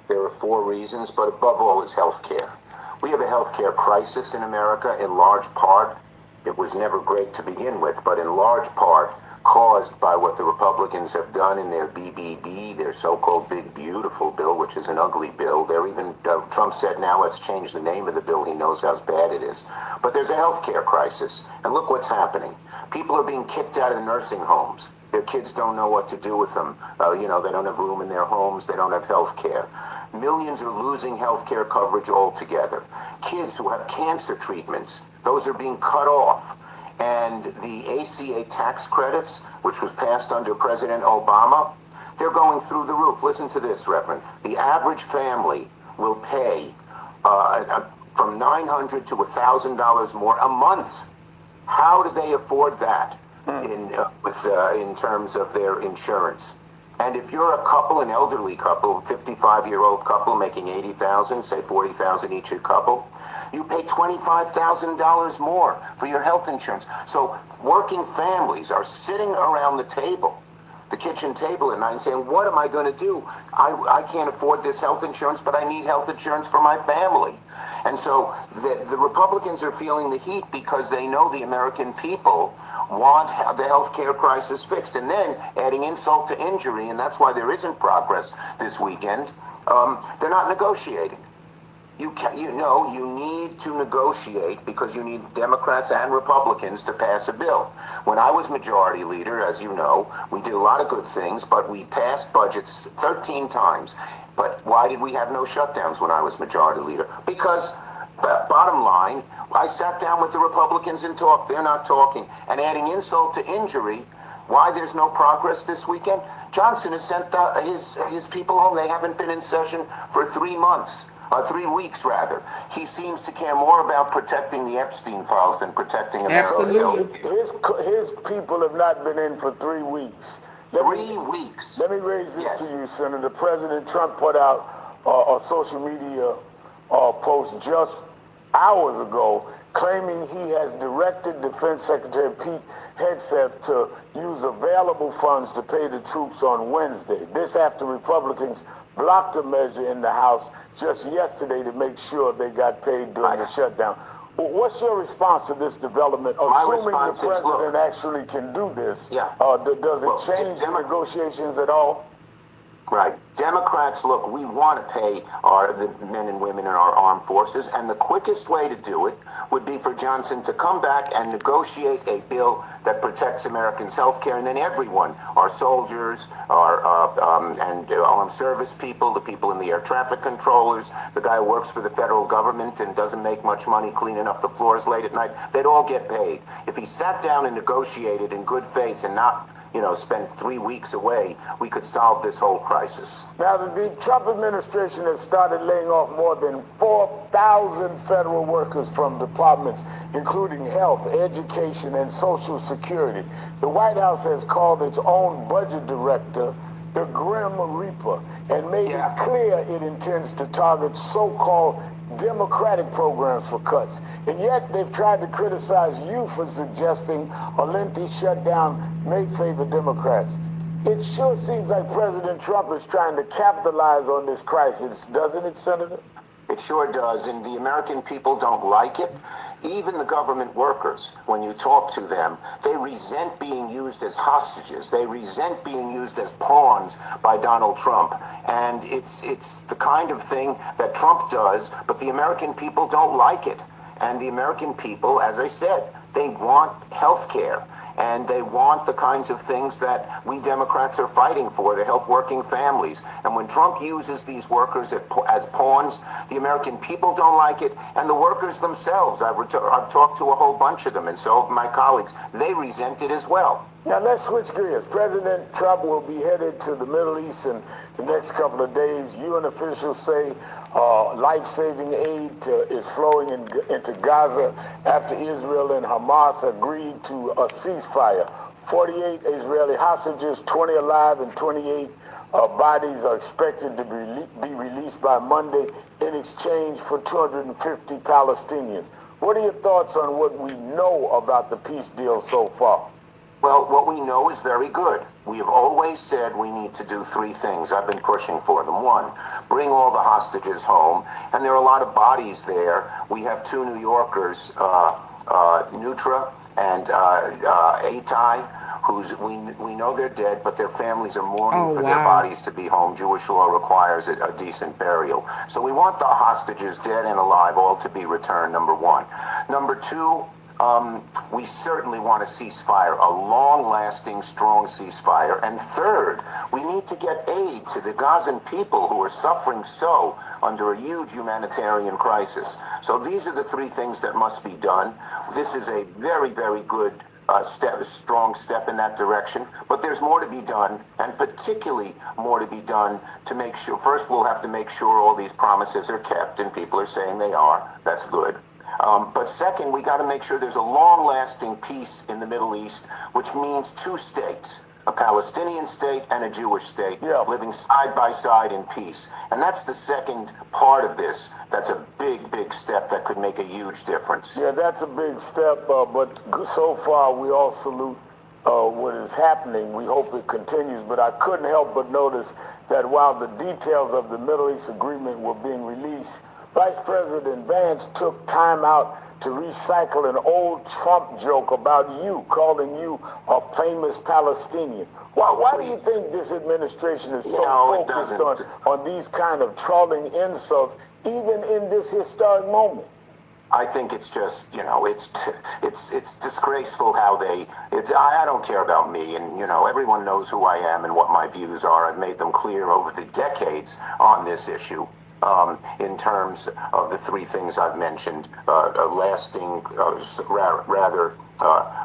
There are 4 reasons, but above all is health care. We have a health care crisis in America, in large part. It was never great to begin with, but in large part caused by what the Republicans have done in their BBB, their so-called Big Beautiful bill, which is an ugly bill. They're even, Trump said now let's change the name of the bill. He knows how bad it is. But there's a health care crisis, and look what's happening. People are being kicked out of the nursing homes. Their kids don't know what to do with them. They don't have room in their homes. They don't have health care. Millions are losing health care coverage altogether. Kids who have cancer treatments, those are being cut off. And the ACA tax credits, which was passed under President Obama, they're going through the roof. Listen to this, Reverend. The average family will pay from $900 to $1,000 more a month. How do they afford that in terms of their insurance? And if you're a couple, an elderly couple, 55-year-old couple making $80,000, say $40,000 each a couple, you pay $25,000 more for your health insurance. So working families are sitting around the table, the kitchen table at night, saying, what am I going to do? I can't afford this health insurance, but I need health insurance for my family. And so the Republicans are feeling the heat because they know the American people want the health care crisis fixed. And then adding insult to injury, and that's why there isn't progress this weekend, they're not negotiating. You need to negotiate because you need Democrats and Republicans to pass a bill. When I was majority leader, as you know, we did a lot of good things, but we passed budgets 13 times. But why did we have no shutdowns when I was majority leader? Because, bottom line, I sat down with the Republicans and talked. They're not talking. And adding insult to injury, why there's no progress this weekend? Johnson has sent his people home. They haven't been in session for 3 months. 3 weeks, rather. He seems to care more about protecting the Epstein files than protecting America. Absolutely. His people have not been in for 3 weeks. 3 weeks. Let me raise this Yes. to you, Senator. President Trump put out a social media post just hours ago claiming he has directed Defense Secretary Pete Hegseth to use available funds to pay the troops on Wednesday. This after Republicans blocked a measure in the House just yesterday to make sure they got paid during the shutdown. What's your response to this development? Assuming the president actually can do this, does it change the negotiations at all? Right. Democrats, look, we want to pay the men and women in our armed forces, and the quickest way to do it would be for Johnson to come back and negotiate a bill that protects Americans' health care, and then everyone, our soldiers, our armed service people, the people in the air traffic controllers, the guy who works for the federal government and doesn't make much money cleaning up the floors late at night, they'd all get paid. If he sat down and negotiated in good faith and not spend 3 weeks away, we could solve this whole crisis. Now, the Trump administration has started laying off more than 4,000 federal workers from departments, including health, education, and Social Security. The White House has called its own budget director the Grim Reaper and made it clear it intends to target so-called Democratic programs for cuts. And yet they've tried to criticize you for suggesting a lengthy shutdown may favor Democrats. It sure seems like President Trump is trying to capitalize on this crisis, doesn't it, Senator? It sure does, and the American people don't like it. Even the government workers, when you talk to them, they resent being used as hostages. They resent being used as pawns by Donald Trump. And it's the kind of thing that Trump does, but the American people don't like it. And the American people, as I said, they want health care. And they want the kinds of things that we Democrats are fighting for to help working families. And when Trump uses these workers as pawns, the American people don't like it, and the workers themselves. I've talked to a whole bunch of them, and so have my colleagues. They resent it as well. Now let's switch gears. President Trump will be headed to the Middle East in the next couple of days. UN officials say life-saving aid is flowing into Gaza after Israel and Hamas agreed to a ceasefire. 48 Israeli hostages, 20 alive, and 28 bodies are expected to be released by Monday in exchange for 250 Palestinians. What are your thoughts on what we know about the peace deal so far? Well, what we know is very good. We have always said we need to do three things. I've been pushing for them. One, bring all the hostages home. And there are a lot of bodies there. We have two New Yorkers, Nutra and Atai, we know they're dead, but their families are mourning for their bodies to be home. Jewish law requires a decent burial. So we want the hostages, dead and alive, all to be returned, number one. Number two, we certainly want a ceasefire, a long-lasting, strong ceasefire. And third, we need to get aid to the Gazan people who are suffering so under a huge humanitarian crisis. So these are the three things that must be done. This is a very, very good a strong step in that direction, but there's more to be done, and particularly more to be done to make sure. First, we'll have to make sure all these promises are kept, and people are saying they are. That's good. But second, we got to make sure there's a long-lasting peace in the Middle East, which means two states, a Palestinian state and a Jewish state, living side by side in peace. And that's the second part of this. That's a big, big step that could make a huge difference. Yeah, that's a big step, but so far we all salute what is happening. We hope it continues, but I couldn't help but notice that while the details of the Middle East agreement were being released, Vice President Vance took time out to recycle an old Trump joke about you, calling you a famous Palestinian. Why do you think this administration is so focused on these kind of trolling insults, even in this historic moment? I think it's just, it's disgraceful how I don't care about me, and, everyone knows who I am and what my views are. I've made them clear over the decades on this issue. In terms of the three things I've mentioned,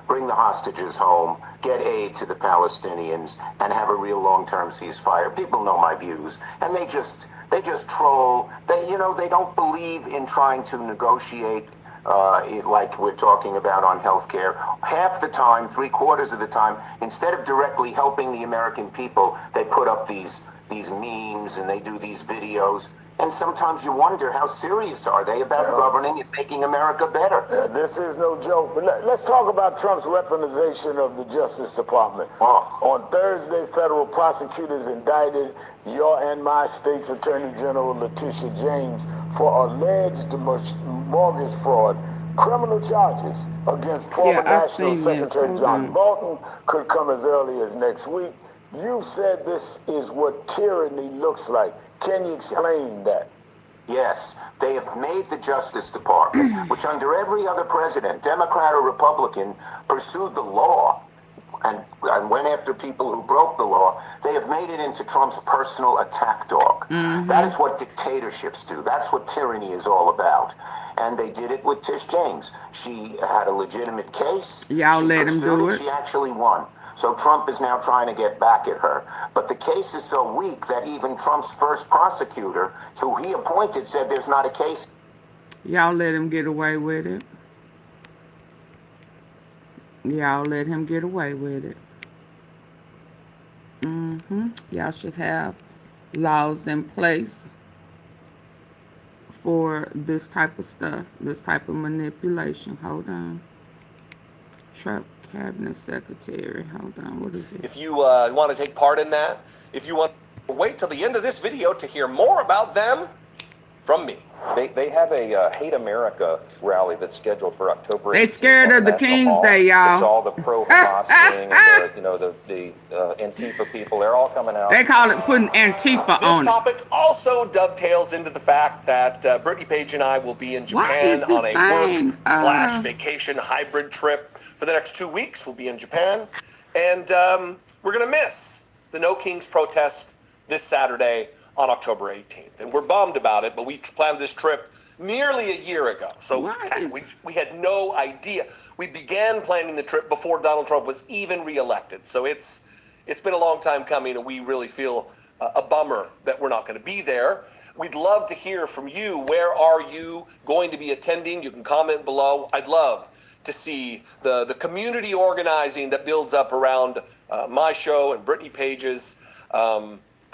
bring the hostages home, get aid to the Palestinians, and have a real long-term ceasefire. People know my views, and they just troll. They don't believe in trying to negotiate like we're talking about on healthcare. Half the time, 3/4 of the time, instead of directly helping the American people, they put up these memes and they do these videos. And sometimes you wonder, how serious are they about governing and making America better? This is no joke. But let's talk about Trump's weaponization of the Justice Department. On Thursday, federal prosecutors indicted your and my state's Attorney General Letitia James for alleged mortgage fraud, criminal charges against former National Secretary John Bolton could come as early as next week. You said this is what tyranny looks like. Can you explain that? Yes, they have made the Justice Department, which under every other president, Democrat or Republican, pursued the law and went after people who broke the law. They have made it into Trump's personal attack dog. That is what dictatorships do. That's what tyranny is all about. And they did it with Tish James. She had a legitimate case. Y'all let him do it. She actually won. So Trump is now trying to get back at her. But the case is so weak that even Trump's first prosecutor, who he appointed, said there's not a case. Y'all let him get away with it. Y'all let him get away with it. Y'all should have laws in place for this type of stuff, this type of manipulation. Hold on. Trump Cabinet Secretary. Hold on. What is it? If you want to take part in that, if you want to wait till the end of this video to hear more about them from me. They have a Hate America rally that's scheduled for October 18th. They scared of the King's Day, y'all. It's all the pro-Hamas wing and the Antifa people. They're all coming out. They call it putting Antifa on This topic also dovetails into the fact that Brittany Page and I will be in Japan on a work/vacation hybrid trip for the next 2 weeks. We'll be in Japan, and we're going to miss the No Kings protest this Saturday on October 18th. And we're bummed about it, but we planned this trip nearly a year ago. So we had no idea. We began planning the trip before Donald Trump was even reelected. So it's been a long time coming, and we really feel a bummer that we're not going to be there. We'd love to hear from you. Where are you going to be attending? You can comment below. I'd love to see the community organizing that builds up around my show and Brittany Page's.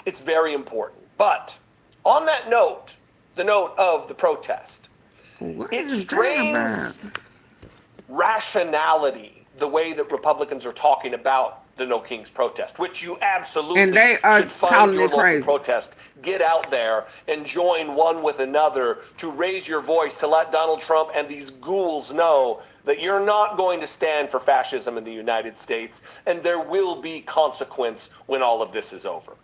It's very important. But on that note, the note of the protest, it strains rationality, the way that Republicans are talking about the No Kings protest, which you absolutely should find your local protest. Get out there and join one with another to raise your voice, to let Donald Trump and these ghouls know that you're not going to stand for fascism in the United States, and there will be consequence when all of this is over.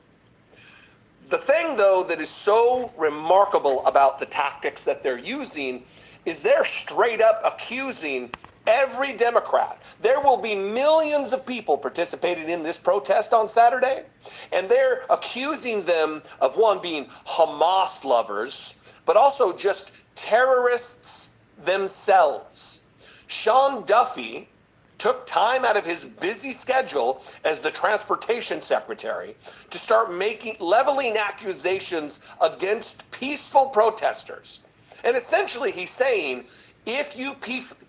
The thing, though, that is so remarkable about the tactics that they're using is they're straight up accusing every Democrat. There will be millions of people participating in this protest on Saturday, and they're accusing them of, one, being Hamas lovers, but also just terrorists themselves. Sean Duffy took time out of his busy schedule as the transportation secretary to start leveling accusations against peaceful protesters. And essentially he's saying, if you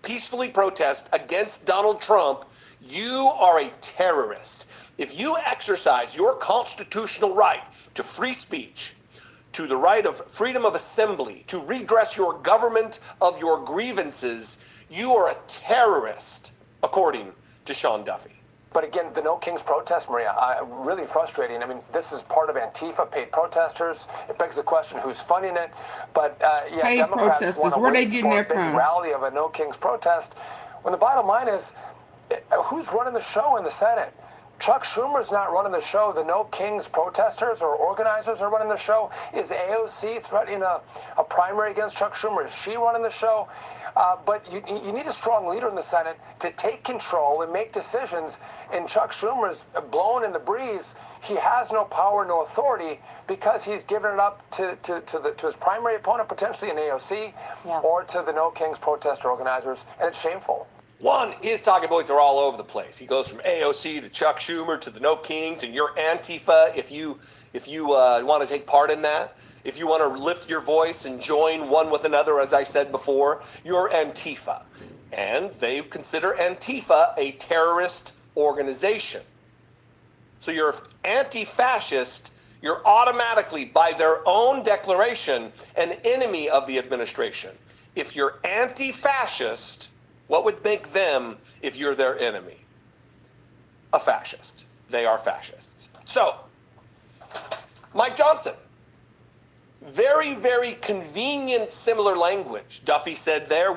peacefully protest against Donald Trump, you are a terrorist. If you exercise your constitutional right to free speech, to the right of freedom of assembly, to redress your government of your grievances, you are a terrorist, according to Sean Duffy. But again, the No Kings protest, Maria, really frustrating. I mean, this is part of Antifa, paid protesters. It begs the question, who's funding it? But paid Democrats want to wait for a big rally of a No Kings protest, when the bottom line is, who's running the show in the Senate? Chuck Schumer's not running the show. The No Kings protesters or organizers are running the show. Is AOC threatening a primary against Chuck Schumer? Is she running the show? But you need a strong leader in the Senate to take control and make decisions. And Chuck Schumer's blowing in the breeze. He has no power, no authority, because he's given it up to his primary opponent, potentially in AOC, or to the No Kings protest organizers, and it's shameful. One, his talking points are all over the place. He goes from AOC to Chuck Schumer to the No Kings, and you're Antifa if you want to take part in that. If you want to lift your voice and join one with another, as I said before, you're Antifa. And they consider Antifa a terrorist organization. So you're anti-fascist, you're automatically, by their own declaration, an enemy of the administration. If you're anti-fascist, what would make them, if you're their enemy? A fascist. They are fascists. So, Mike Johnson, very, very convenient, similar language. Duffy said there,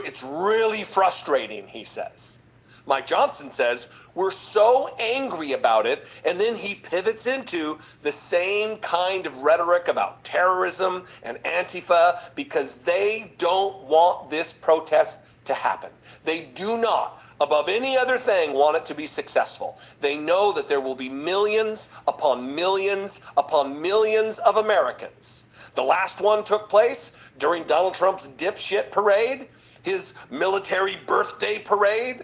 it's really frustrating, he says. Mike Johnson says, we're so angry about it, and then he pivots into the same kind of rhetoric about terrorism and Antifa because they don't want this protest to happen. They do not, above any other thing, want it to be successful. They know that there will be millions upon millions upon millions of Americans. The last one took place during Donald Trump's dipshit parade, his military birthday parade.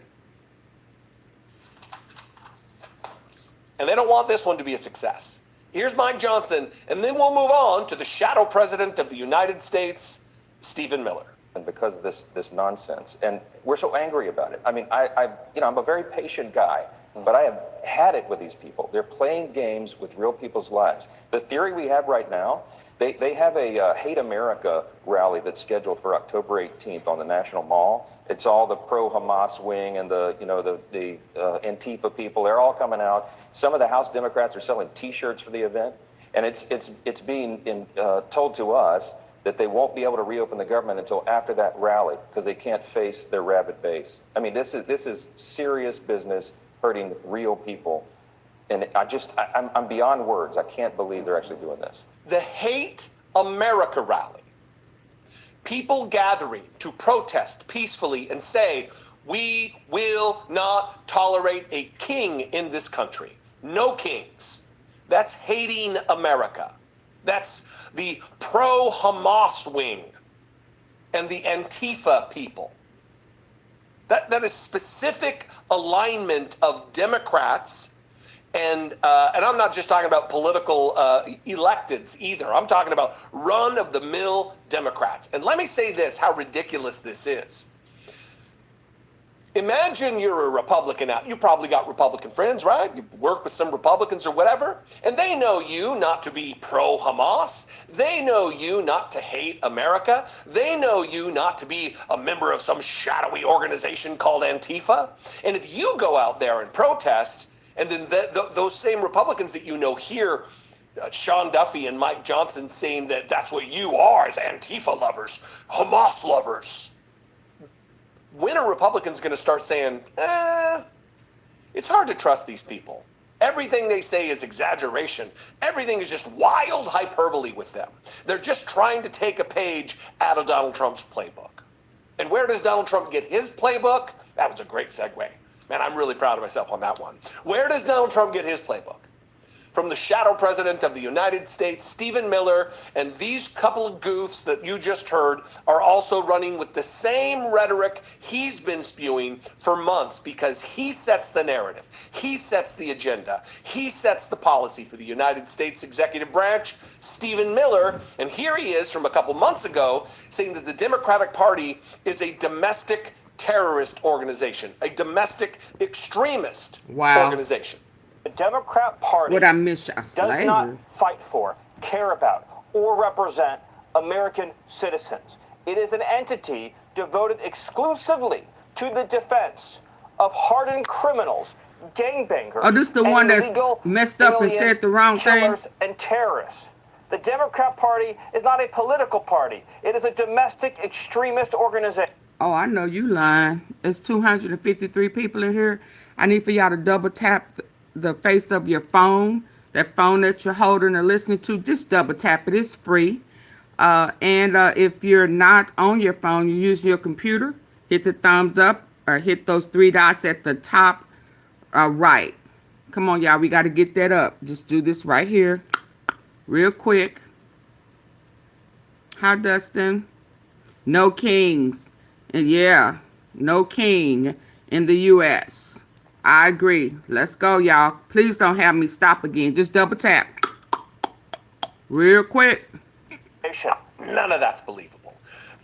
And they don't want this one to be a success. Here's Mike Johnson, and then we'll move on to the shadow president of the United States, Stephen Miller. And because of this nonsense, and we're so angry about it. I mean, I'm a very patient guy, but I have had it with these people. They're playing games with real people's lives. The theory we have right now, they have a Hate America rally that's scheduled for October 18th on the National Mall. It's all the pro-Hamas wing and the Antifa people. They're all coming out. Some of the House Democrats are selling T-shirts for the event, and it's being told to us that they won't be able to reopen the government until after that rally because they can't face their rabid base. I mean, this is serious business hurting real people. And I'm beyond words. I can't believe they're actually doing this. The Hate America rally. People gathering to protest peacefully and say, we will not tolerate a king in this country. No kings. That's hating America. That's the pro-Hamas wing and the Antifa people. That is specific alignment of Democrats, and I'm not just talking about political electeds either. I'm talking about run-of-the-mill Democrats. And let me say this, how ridiculous this is. Imagine you're a Republican out. You probably got Republican friends, right? You work with some Republicans or whatever, and they know you not to be pro-Hamas. They know you not to hate America. They know you not to be a member of some shadowy organization called Antifa. And if you go out there and protest, and then those same Republicans that you know hear Sean Duffy and Mike Johnson saying that that's what you are as Antifa lovers, Hamas lovers. When are Republicans going to start saying, it's hard to trust these people. Everything they say is exaggeration. Everything is just wild hyperbole with them. They're just trying to take a page out of Donald Trump's playbook. And where does Donald Trump get his playbook? That was a great segue. Man, I'm really proud of myself on that one. Where does Donald Trump get his playbook? From the shadow president of the United States, Stephen Miller, and these couple of goofs that you just heard are also running with the same rhetoric he's been spewing for months because he sets the narrative, he sets the agenda, he sets the policy for the United States executive branch, Stephen Miller, and here he is from a couple months ago saying that the Democratic Party is a domestic terrorist organization, a domestic extremist organization. The Democrat Party does not fight for, care about, or represent American citizens. It is an entity devoted exclusively to the defense of hardened criminals, gangbangers, oh, this the one that's messed up and said the wrong thing? And terrorists. The Democrat Party is not a political party. It is a domestic extremist organization. Oh, I know you lying. There's 253 people in here. I need for y'all to double tap the face of your phone, that phone that you're holding or listening to. Just double tap it. It's free. And if you're not on your phone, you're using your computer, hit the thumbs up or hit those three dots at the top right. Come on, y'all. We got to get that up. Just do this right here real quick. Hi, Dustin. No kings. And yeah, no king in the U.S. I agree. Let's go, y'all. Please don't have me stop again. Just double tap. Real quick. None of that's believable.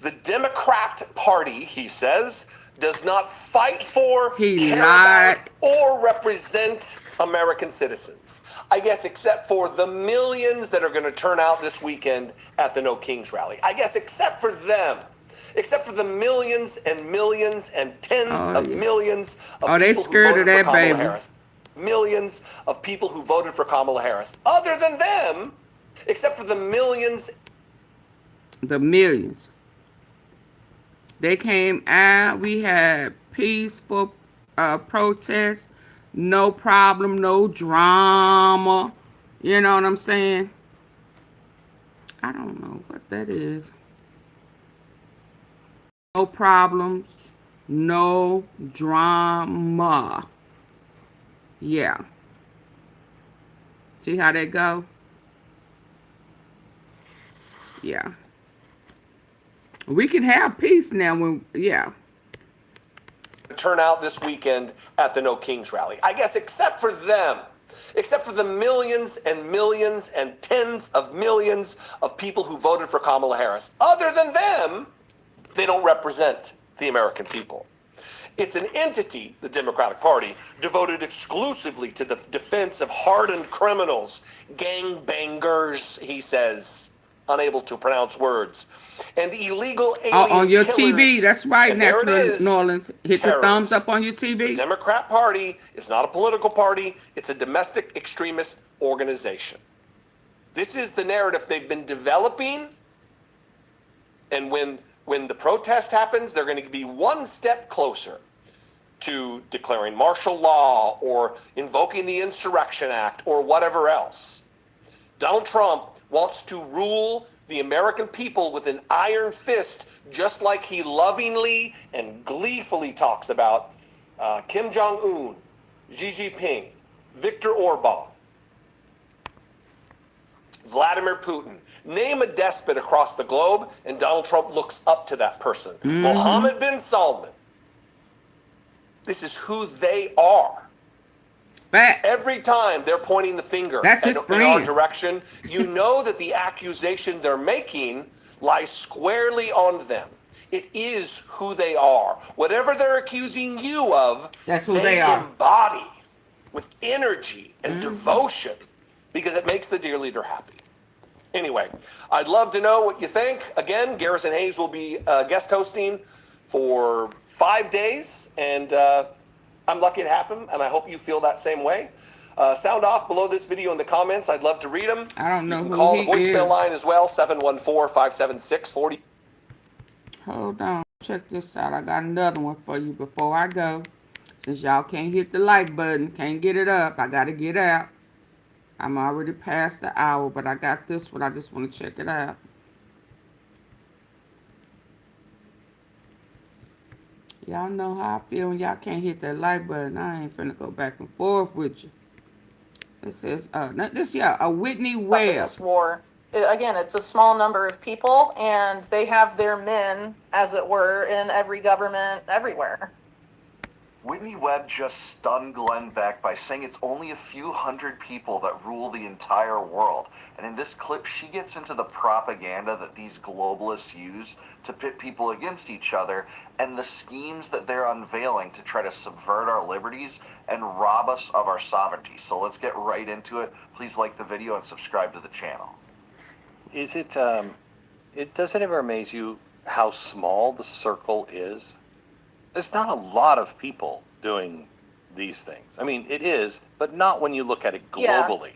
The Democrat Party, he says, does not fight for, He care lied. about, or represent American citizens. I guess except for the millions that are going to turn out this weekend at the No Kings rally. I guess except for them. Except for the millions and millions and tens of millions of they people who scared of voted for that Kamala baby. Harris. Millions of people who voted for Kamala Harris. Other than them, except for the millions. The millions. They came out. We had peaceful protests. No problem, no drama. You know what I'm saying? I don't know what that is. No problems, no drama. Yeah. See how that go? Yeah. We can have peace now when, yeah. Turn out this weekend at the No Kings rally. I guess except for them. Except for the millions and millions and tens of millions of people who voted for Kamala Harris. Other than them, they don't represent the American people. It's an entity, the Democratic Party, devoted exclusively to the defense of hardened criminals, gangbangers, he says, unable to pronounce words, and illegal alien on your killers. TV, that's right, And there it Natural is, Norlands. Hit the thumbs up on your terrorists. TV. The Democrat Party is not a political party. It's a domestic extremist organization. This is the narrative they've been developing, and when the protest happens, they're going to be one step closer to declaring martial law or invoking the Insurrection Act or whatever else. Donald Trump wants to rule the American people with an iron fist, just like he lovingly and gleefully talks about Kim Jong-un, Xi Jinping, Viktor Orban, Vladimir Putin. Name a despot across the globe, and Donald Trump looks up to that person. Mohammed bin Salman. This is who they are. Facts. Every time they're pointing the finger in our direction, you know that the accusation they're making lies squarely on them. It is who they are. Whatever they're accusing you of, that's who they are. Embody with energy and devotion, because it makes the dear leader happy. Anyway, I'd love to know what you think. Again, Garrison Hayes will be guest hosting for 5 days, and I'm lucky it happened, and I hope you feel that same way. Sound off below this video in the comments. I'd love to read them. I don't know you can who call he the voicemail is. line as well, 714-576-40. Hold on. Check this out. I got another one for you before I go. Since y'all can't hit the like button, can't get it up, I got to get out. I'm already past the hour, but I got this one. I just want to check it out. Y'all know how I feel when y'all can't hit that like button. I ain't finna go back and forth with you. It says, a Whitney Webb. This war. Again, it's a small number of people, and they have their men, as it were, in every government everywhere. Whitney Webb just stunned Glenn Beck by saying it's only a few hundred people that rule the entire world. And in this clip, she gets into the propaganda that these globalists use to pit people against each other and the schemes that they're unveiling to try to subvert our liberties and rob us of our sovereignty. So let's get right into it. Please like the video and subscribe to the channel. Is it, does it ever amaze you how small the circle is? There's not a lot of people doing these things. I mean, it is, but not when you look at it globally.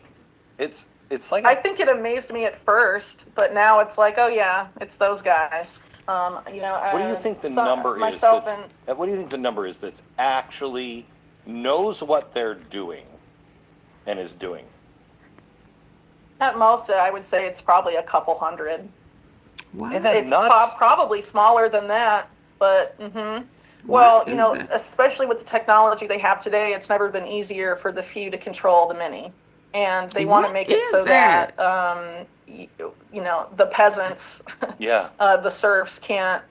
Yeah. It's like I think it amazed me at first, but now it's like, oh yeah, it's those guys. What do you think the number is? What do you think the number is that's actually knows what they're doing and is doing? At most, I would say it's probably a couple hundred. Wow. Isn't that It's nuts? probably smaller than that, but well, especially with the technology they have today, it's never been easier for the few to control the many, and they want to make it so that the peasants, the serfs can't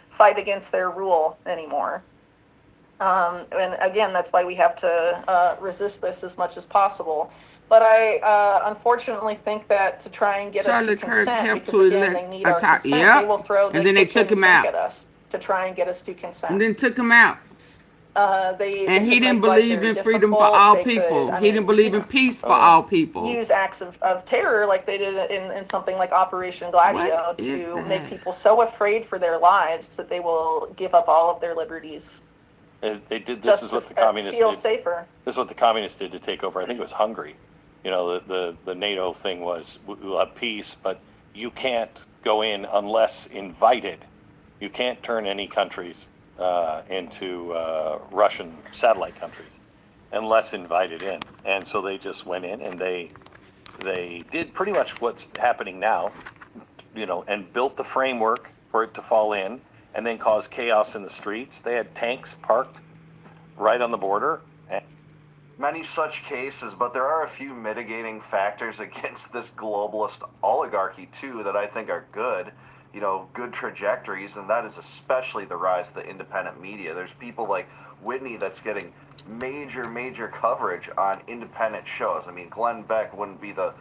fight against their rule anymore. And again, that's why we have to resist this as much as possible. But I unfortunately think that to try and get us to Charlie Kirk consent, helped because to again, elect they need a our top. consent, they Yep. will throw the And then they kitchen took him sink out. at us to try and get us to And consent. then took him out. They And he could didn't make life believe very in freedom for difficult. all They people. could, I He mean, didn't believe in peace for all people. use acts of terror like they did in something like Operation What Gladio is to make that? people so afraid for their lives that they will give up all of their liberties They did, this just is to what the communists feel did. safer. This is what the communists did to take over. I think it was Hungary. You know, the NATO thing was, we'll have peace, but you can't go in unless invited. You can't turn any countries into Russian satellite countries unless invited in. And so they just went in and they did pretty much what's happening now, you know, and built the framework for it to fall in and then cause chaos in the streets. They had tanks parked right on the border. And Many such cases, but there are a few mitigating factors against this globalist oligarchy too that I think are good, good trajectories, and that is especially the rise of the independent media. There's people like Whitney that's getting major coverage on independent shows. I mean, Glenn Beck wouldn't be the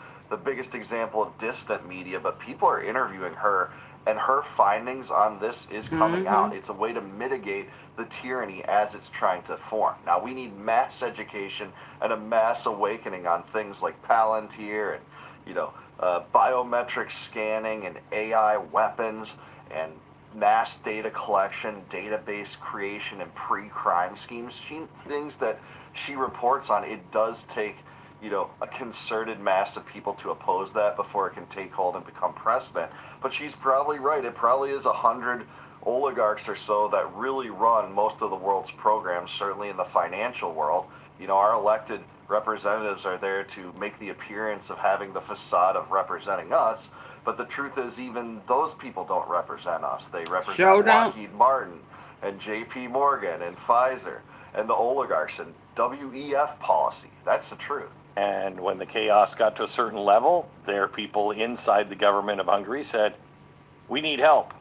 biggest example of dissident media, but people are interviewing her, and her findings on this is coming out. It's a way to mitigate the tyranny as it's trying to form. Now, we need mass education and a mass awakening on things like Palantir and, biometric scanning and AI weapons and mass data collection, database creation, and pre-crime schemes. Things that she reports on, it does take a concerted mass of people to oppose that before it can take hold and become precedent. But she's probably right. It probably is 100 oligarchs or so that really run most of the world's programs, certainly in the financial world. Our elected representatives are there to make the appearance of having the facade of representing us, but the truth is even those people don't represent us. They represent Lockheed Martin and JP Morgan and Pfizer and the oligarchs and WEF policy. That's the truth. And when the chaos got to a certain level, their people inside the government of Hungary said, we need help.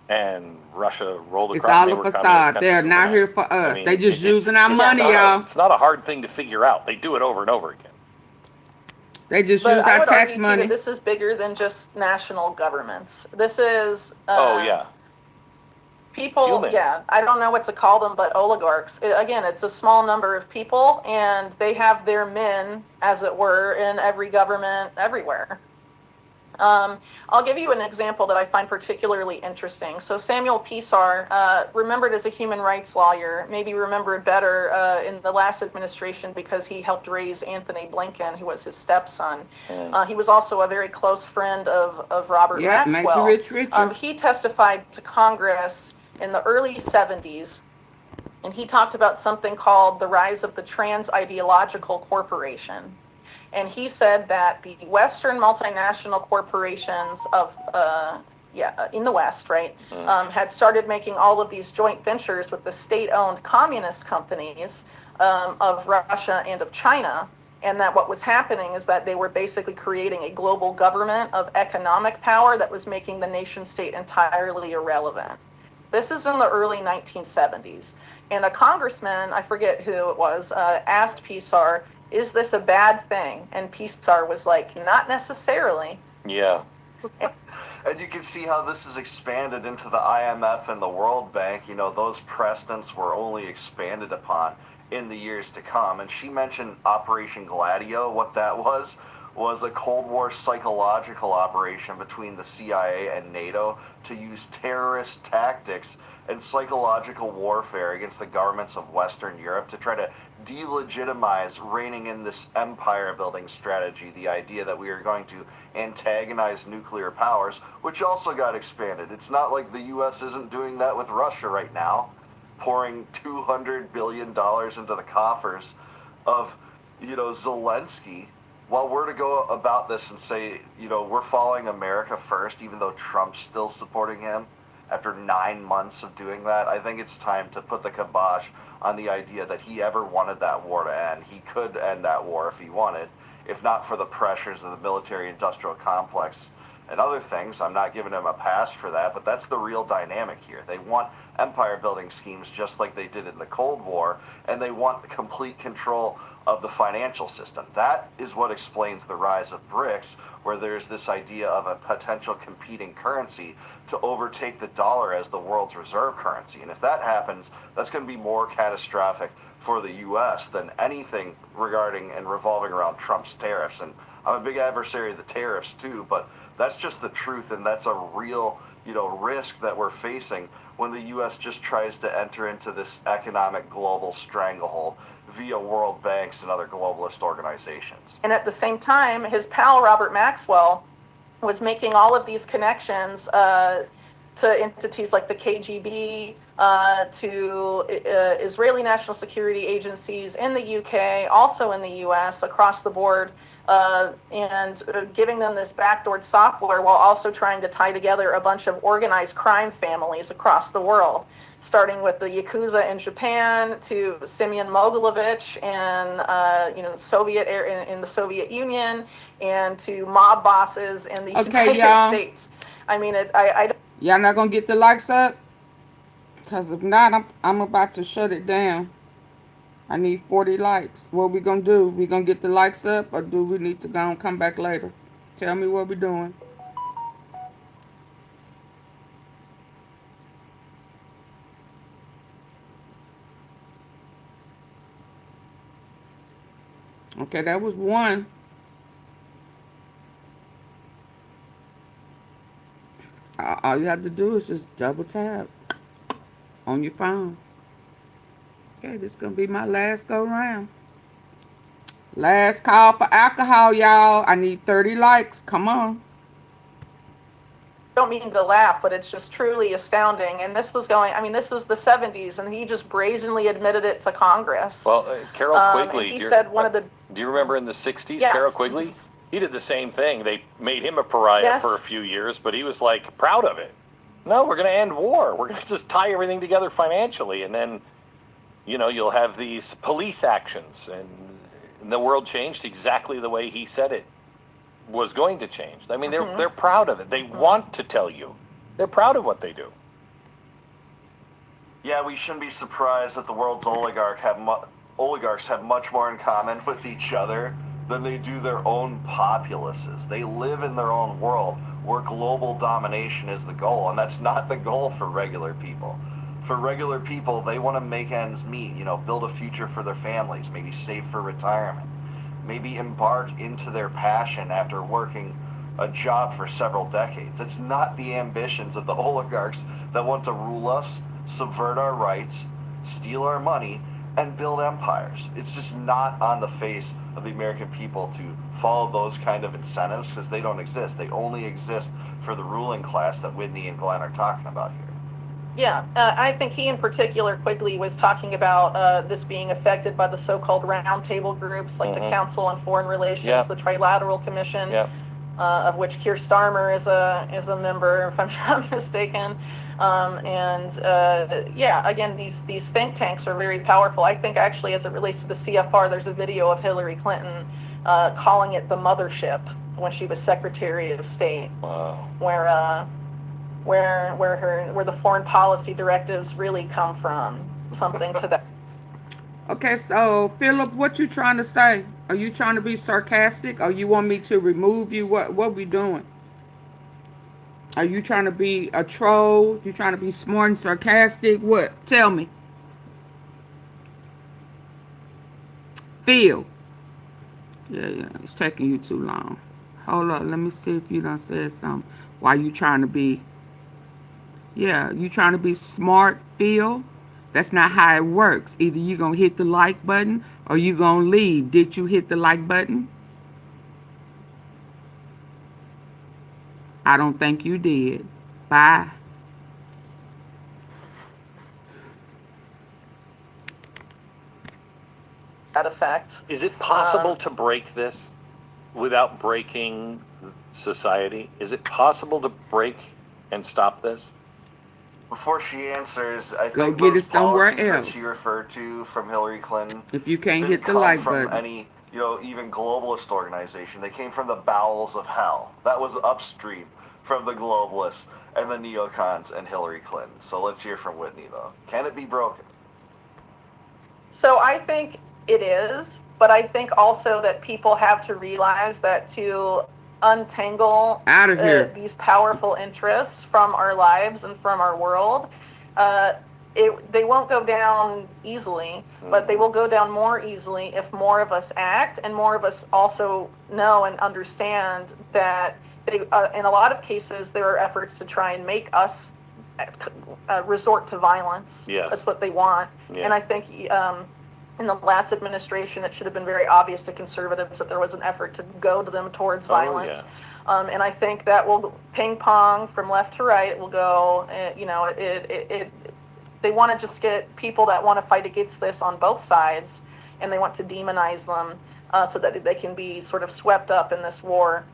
And Russia rolled It's across. all a facade. They're not here for us. They just using our money, y'all. It's not a hard thing to figure out. They do it over and over again. They just But use I our would tax argue, money. too, that this is bigger than just national governments. This is people, Human. I don't know what to call them, but oligarchs. Again, it's a small number of people, and they have their men, as it were, in every government everywhere. I'll give you an example that I find particularly interesting. So Samuel Pisar, remembered as a human rights lawyer, maybe remembered better in the last administration because he helped raise Anthony Blinken, who was his stepson. He was also a very close friend of Robert Maxwell. Make you richer. He testified to Congress in the early 70s, and he talked about something called the rise of the trans-ideological corporation. And he said that the Western multinational corporations of, in the West, right, had started making all of these joint ventures with the state-owned communist companies of Russia and of China. And that what was happening is that they were basically creating a global government of economic power that was making the nation state entirely irrelevant. This is in the early 1970s. And a congressman, I forget who it was, asked Pisar, is this a bad thing? And Pisar was like, not necessarily. Yeah. And you can see how this is expanded into the IMF and the World Bank. Those precedents were only expanded upon in the years to come. And she mentioned Operation Gladio. What that was a Cold War psychological operation between the CIA and NATO to use terrorist tactics and psychological warfare against the governments of Western Europe to try to delegitimize reining in this empire building strategy, the idea that we are going to antagonize nuclear powers, which also got expanded. It's not like the US isn't doing that with Russia right now, pouring $200 billion into the coffers of, Zelensky. While we're to go about this and say, we're following America first, even though Trump's still supporting him, after 9 months of doing that, I think it's time to put the kibosh on the idea that he ever wanted that war to end. He could end that war if he wanted, if not for the pressures of the military-industrial complex and other things. I'm not giving them a pass for that, but that's the real dynamic here. They want empire building schemes just like they did in the Cold War, and they want complete control of the financial system. That is what explains the rise of BRICS, where there's this idea of a potential competing currency to overtake the dollar as the world's reserve currency. And if that happens, that's going to be more catastrophic for the U.S. than anything regarding and revolving around Trump's tariffs. And I'm a big adversary of the tariffs too, but that's just the truth, and that's a real, risk that we're facing when the U.S. just tries to enter into this economic global stranglehold via world banks and other globalist organizations. And at the same time, his pal Robert Maxwell was making all of these connections to entities like the KGB, to Israeli national security agencies in the UK, also in the US, across the board, and giving them this backdoored software while also trying to tie together a bunch of organized crime families across the world, starting with the Yakuza in Japan to Semyon Mogilevich and in the Soviet Union, and to mob bosses in the United States. I mean, y'all not gonna get the likes up? Because if not, I'm about to shut it down. I need 40 likes. What we gonna do? We gonna get the likes up, or do we need to go and come back later? Tell me what we doing. Okay, that was one. All you have to do is just double tap on your phone. Okay, this is going to be my last go round. Last call for alcohol, y'all. I need 30 likes. Come on. don't mean to laugh, but it's just truly astounding. And this was this was the 70s, and he just brazenly admitted it to Congress. Well, Carol Quigley. He said one of the... Do you remember in the 60s, Yes. Carol Quigley? He did the same thing. They made him a pariah Yes. for a few years, but he was like proud of it. No, we're going to end war. We're going to just tie everything together financially, and then, you'll have these police actions, and the world changed exactly the way he said it was going to change. I mean, they're proud of it. They want to tell you. They're proud of what they do. Yeah, we shouldn't be surprised that the world's oligarchs have much more in common with each other than they do their own populaces. They live in their own world where global domination is the goal, and that's not the goal for regular people. For regular people, they want to make ends meet, build a future for their families, maybe save for retirement, maybe embark into their passion after working a job for several decades. It's not the ambitions of the oligarchs that want to rule us, subvert our rights, steal our money, and build empires. It's just not on the face of the American people to follow those kind of incentives, because they don't exist. They only exist for the ruling class that Whitney and Glenn are talking about here. Yeah, I think he in particular, Quigley, was talking about this being affected by the so-called roundtable groups like the Council on Foreign Relations, the Trilateral Commission, of which Keir Starmer is a member, if I'm not mistaken. Again, these think tanks are very powerful. I think actually, as it relates to the CFR, there's a video of Hillary Clinton calling it the mothership when she was Secretary of State. Wow. Where the foreign policy directives really come from, something to that. Okay, so Philip, what you trying to say? Are you trying to be sarcastic, or you want me to remove you? What we doing? Are you trying to be a troll? You trying to be smart and sarcastic? What? Tell me. Phil. Yeah, it's taking you too long. Hold up, let me see if you done said something. Why you trying to be... Yeah, you trying to be smart, Phil? That's not how it works. Either you going to hit the like button or you going to leave. Did you hit the like button? I don't think you did. Bye. That effect. Is it possible to break this without breaking society? Is it possible to break and stop this? Before she answers, I Go think get those it somewhere policies that else. she referred to from Hillary Clinton If you can't didn't hit the come like from button. any, even globalist organization. They came from the bowels of hell. That was upstream from the globalists and the neocons and Hillary Clinton. So let's hear from Whitney, though. Can it be broken? So I think it is, but I think also that people have to realize that to untangle out of here these powerful interests from our lives and from our world, they won't go down easily, but they will go down more easily if more of us act and more of us also know and understand that in a lot of cases there are efforts to try and make us resort to violence. Yes. That's what they want. Yeah. And I think in the last administration, it should have been very obvious to conservatives that there was an effort to goad them towards violence. And I think that will ping pong from left to right. It will go, they want to just get people that want to fight against this on both sides, and they want to demonize them so that they can be sort of swept up in this war.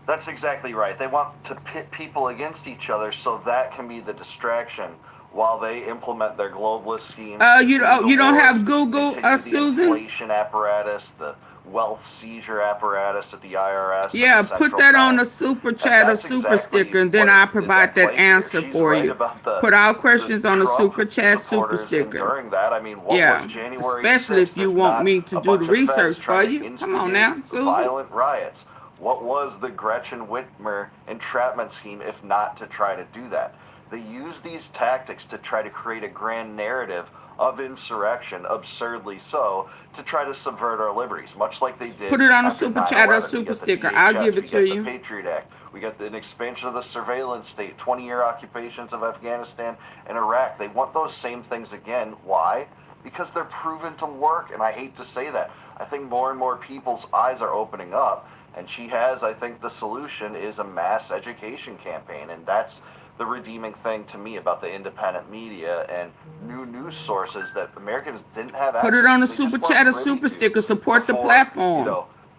That's exactly right. They want to pit people against each other so that can be the distraction while they implement their globalist schemes. You don't have Google, Susan? The inflation apparatus, the wealth seizure apparatus at the IRS. Yeah, put that on a super chat or super sticker, and then I'll provide that answer for you. Put our questions on a super chat, super sticker. During that, I mean, what was January 6th, especially if you want me to do the research for you. Come on now, Susan. Violent riots. What was the Gretchen Whitmer entrapment scheme if not to try to do that? They use these tactics to try to create a grand narrative of insurrection, absurdly so, to try to subvert our liberties, much like they did. Put it on a super chat or super sticker. I'll give it to you. The Patriot Act. We got an expansion of the surveillance state, 20-year occupations of Afghanistan and Iraq. They want those same things again. Why? Because they're proven to work, and I hate to say that. I think more and more people's eyes are opening up, and she has, I think the solution is a mass education campaign, and that's the redeeming thing to me about the independent media and new news sources that Americans didn't have access to. Put it on a super chat or super sticker. Support the platform.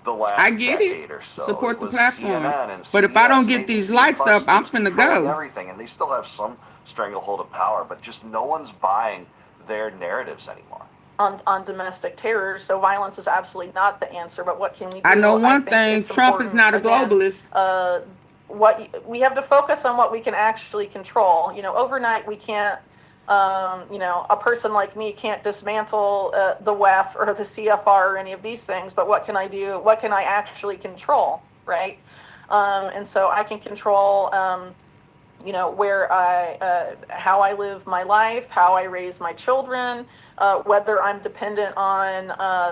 The last I get decade it. or so. Support It the was platform. CNN and But if I don't CBS, get these ABC, likes Fox up, I'm News finna controlling go. everything, and they still have some stranglehold of power, but just no one's buying their narratives anymore. On domestic terror, so violence is absolutely not the answer, but what can we do? I know one think thing, it's Trump is not a important, globalist. What we have to focus on what we can actually control. Overnight we can't, a person like me can't dismantle the WEF or the CFR or any of these things, but what can I do? What can I actually control, right? And so I can control, where how I live my life, how I raise my children, whether I'm dependent on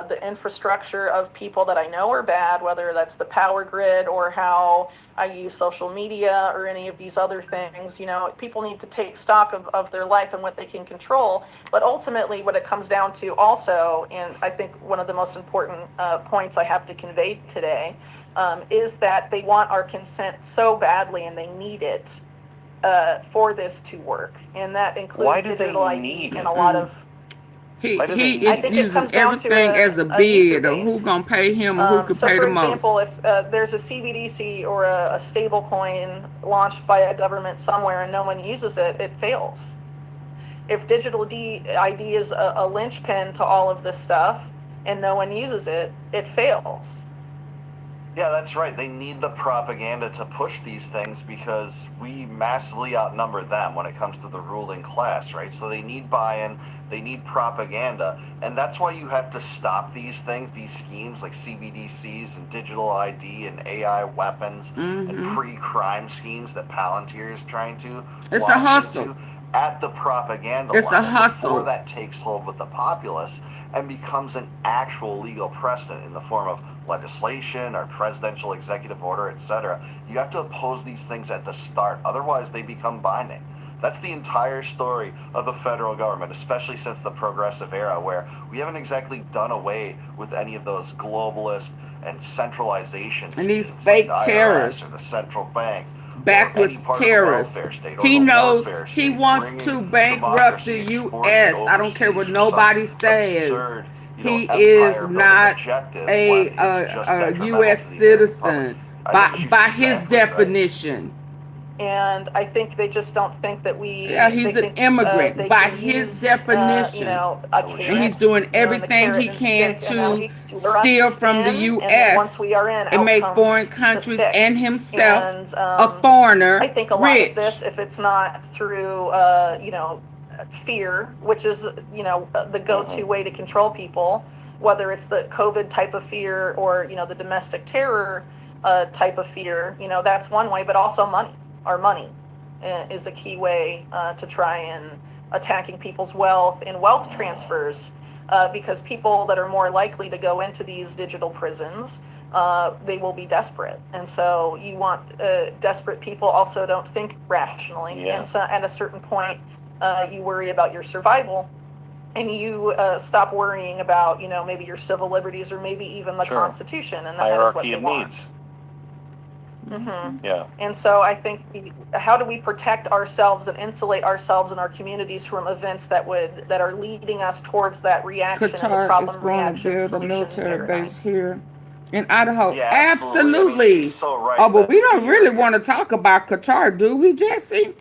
the infrastructure of people that I know are bad, whether that's the power grid or how I use social media or any of these other things. People need to take stock of their life and what they can control. But ultimately, what it comes down to also, and I think one of the most important points I have to convey today, is that they want our consent so badly and they need it for this to work. And that includes digital ID and a lot of... He is using everything as a bid of who's going to pay him or who can pay the most. For example, if there's a CBDC or a stable coin launched by a government somewhere and no one uses it, it fails. If digital ID is a linchpin to all of this stuff and no one uses it, it fails. Yeah, that's right. They need the propaganda to push these things because we massively outnumber them when it comes to the ruling class, right? So they need buy-in, they need propaganda, and that's why you have to stop these things, these schemes like CBDCs and digital ID and AI weapons and pre-crime schemes that Palantir is trying to It's a hustle. At the propaganda it's level a hustle. before that takes hold with the populace and becomes an actual legal precedent in the form of legislation or presidential executive order, etc. You have to oppose these things at the start, otherwise they become binding. That's the entire story of the federal government, especially since the progressive era, where we haven't exactly done away with any of those globalist and centralization and these schemes fake like the terrorists IRS or the central bank. Backwards terrorists. He knows he wants to bankrupt the U.S. I don't care what nobody says. He is not a U.S. citizen by his definition. And I think they just don't think that we. Yeah, They he's an think, immigrant they by can his use, definition. a And carrot, he's doing and the everything carrot he and can stick to analogy to lure steal us from the in, and then once U.S. we are in, and out make foreign comes the countries stick. and himself And a foreigner I think a lot of rich. this, if it's not through, fear, which is, the go-to way to control people, whether it's the COVID type of fear or, the domestic terror type of fear, that's one way, but also money. Our money is a key way to try and attacking people's wealth and wealth transfers, because people that are more likely to go into these digital prisons, they will be desperate. And so you want desperate people also don't think rationally. Yeah. And so at a certain point, you worry about your survival, and you stop worrying about, maybe your civil liberties or maybe even the Sure. Constitution. And that is what Hierarchy they of want. needs. Mm-hmm. Yeah. And so I think, how do we protect ourselves and insulate ourselves and our communities from events that are leading us towards that reaction and the Qatar is problem going to reaction build a solution military paradigm? base here in Idaho. Yeah, Absolutely. absolutely. I mean, she's so right. Oh, but That we don't fear, really want to talk about Qatar, do we, Jesse?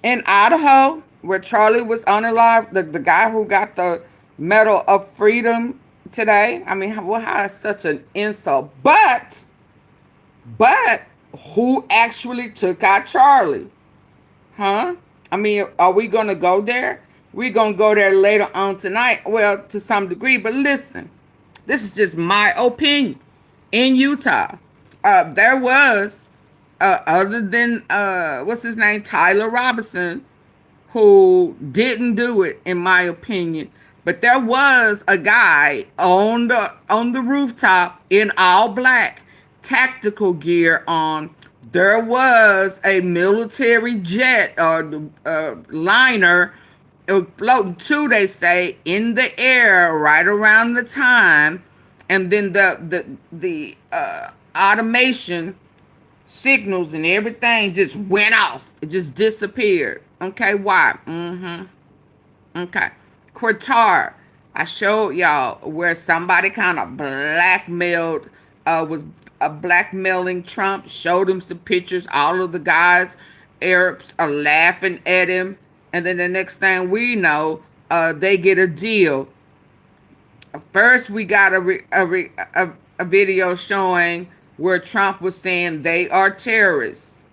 In Idaho, where Charlie was unalive, the guy who got the Medal of Freedom today. I mean, how is such an insult? But who actually took out Charlie? Huh? I mean, are we going to go there? We're going to go there later on tonight. Well, to some degree. But listen, this is just my opinion. In Utah, there was, other than, what's his name? Tyler Robinson, who didn't do it, in my opinion. But there was a guy on the rooftop in all black, tactical gear on. There was a military jet or liner floating too, they say, in the air right around the time, and then the automation signals and everything just went off. It just disappeared. Okay, why? Okay. Qatar, I showed y'all where somebody kind of blackmailed, was blackmailing Trump, showed him some pictures. All of the guys, Arabs, are laughing at him. And then the next thing we know, they get a deal. First, we got a video showing where Trump was saying they are terrorists.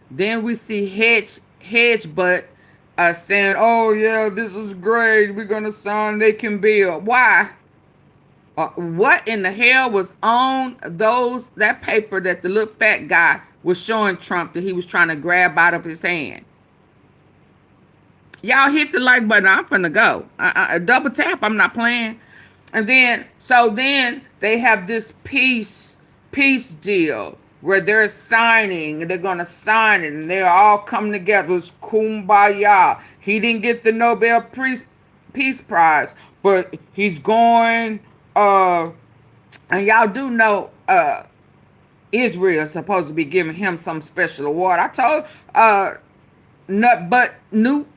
Then we see Hedge Butt saying, oh yeah, this is great. We're going to sign, they can build. Why? What in the hell was on that paper that the little fat guy was showing Trump that he was trying to grab out of his hand? Y'all hit the like button. I'm finna go. Double tap. I'm not playing. And then they have this peace deal where they're signing, they're going to sign it, and they're all coming together. It's kumbaya. He didn't get the Nobel Peace Prize, but he's going, and y'all do know, Israel is supposed to be giving him some special award. I told, Newt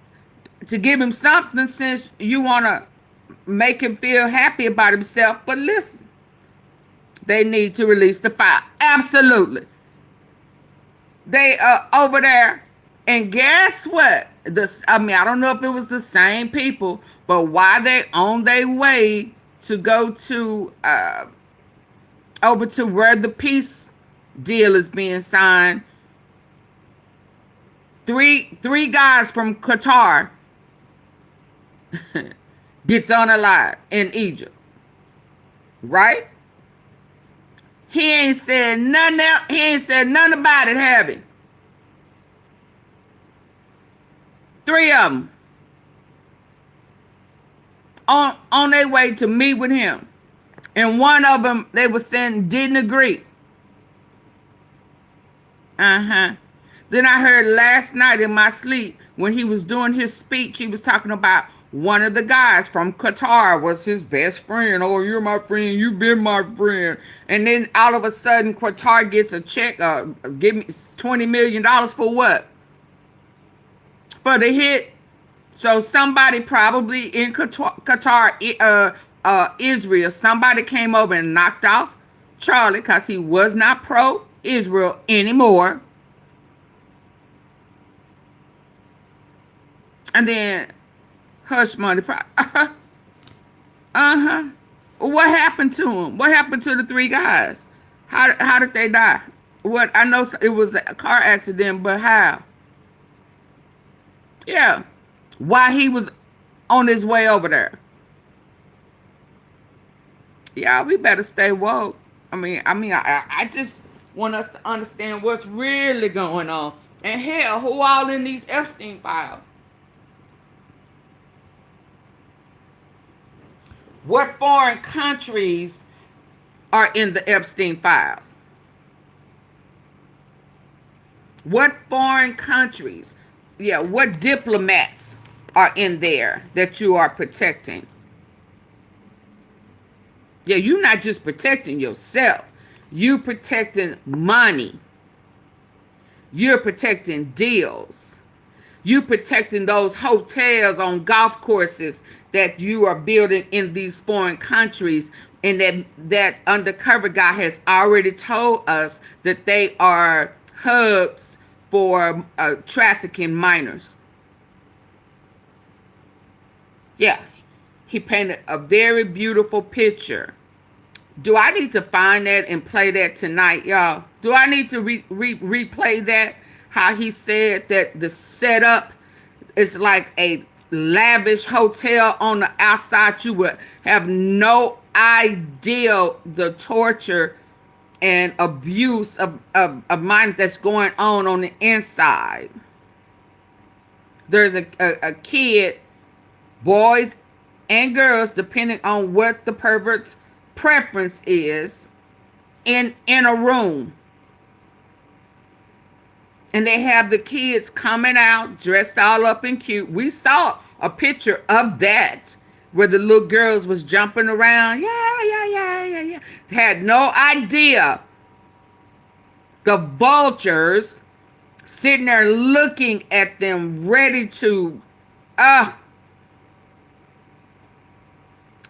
to give him something, since you want to make him feel happy about himself. But listen, they need to release the file. Absolutely. They are over there. And guess what? I don't know if it was the same people, but while they on their way to go to over to where the peace deal is being signed, three guys from Qatar gets unalive in Egypt. Right? He ain't said nothing else. He ain't said nothing about it, have he? 3 of them on their way to meet with him. And one of them, they were saying, didn't agree. Then I heard last night in my sleep, when he was doing his speech, he was talking about one of the guys from Qatar was his best friend. Oh, you're my friend. You've been my friend. And then all of a sudden, Qatar gets a check. Give me $20 million for what? For the hit. So somebody probably in Qatar, Israel, somebody came over and knocked off Charlie because he was not pro-Israel anymore. And then hush money. Uh-huh. What happened to him? What happened to the three guys? How did they die? What I know it was a car accident, but how? Yeah. Why he was on his way over there? Yeah, we better stay woke. I just want us to understand what's really going on. And hell, who all in these Epstein files? What foreign countries are in the Epstein files? What foreign countries? Yeah, what diplomats are in there that you are protecting? Yeah, you're not just protecting yourself. You're protecting money. You're protecting deals. You're protecting those hotels on golf courses that you are building in these foreign countries. And that undercover guy has already told us that they are hubs for trafficking minors. Yeah, he painted a very beautiful picture. Do I need to find that and play that tonight, y'all? Do I need to replay that? How he said that the setup is like a lavish hotel on the outside. You would have no idea the torture and abuse of minors that's going on the inside. There's a kid, boys and girls, depending on what the pervert's preference is, in a room. And they have the kids coming out dressed all up and cute. We saw a picture of that where the little girls was jumping around. Yeah. Had no idea the vultures sitting there looking at them, ready to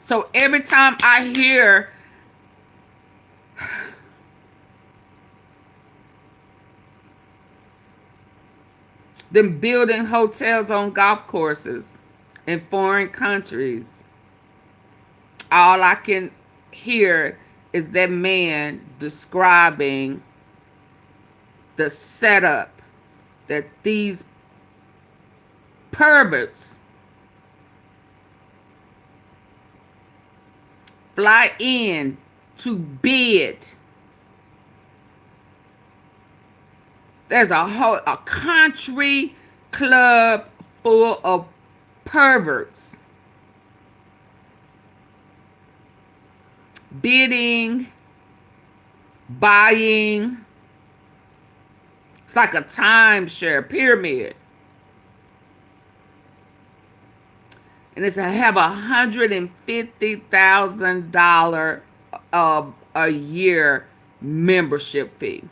So every time I hear them building hotels on golf courses in foreign countries, all I can hear is that man describing the setup that these perverts fly in to bid. There's a country club full of perverts bidding, buying. It's like a timeshare pyramid. And it's have $150,000 a year membership fee.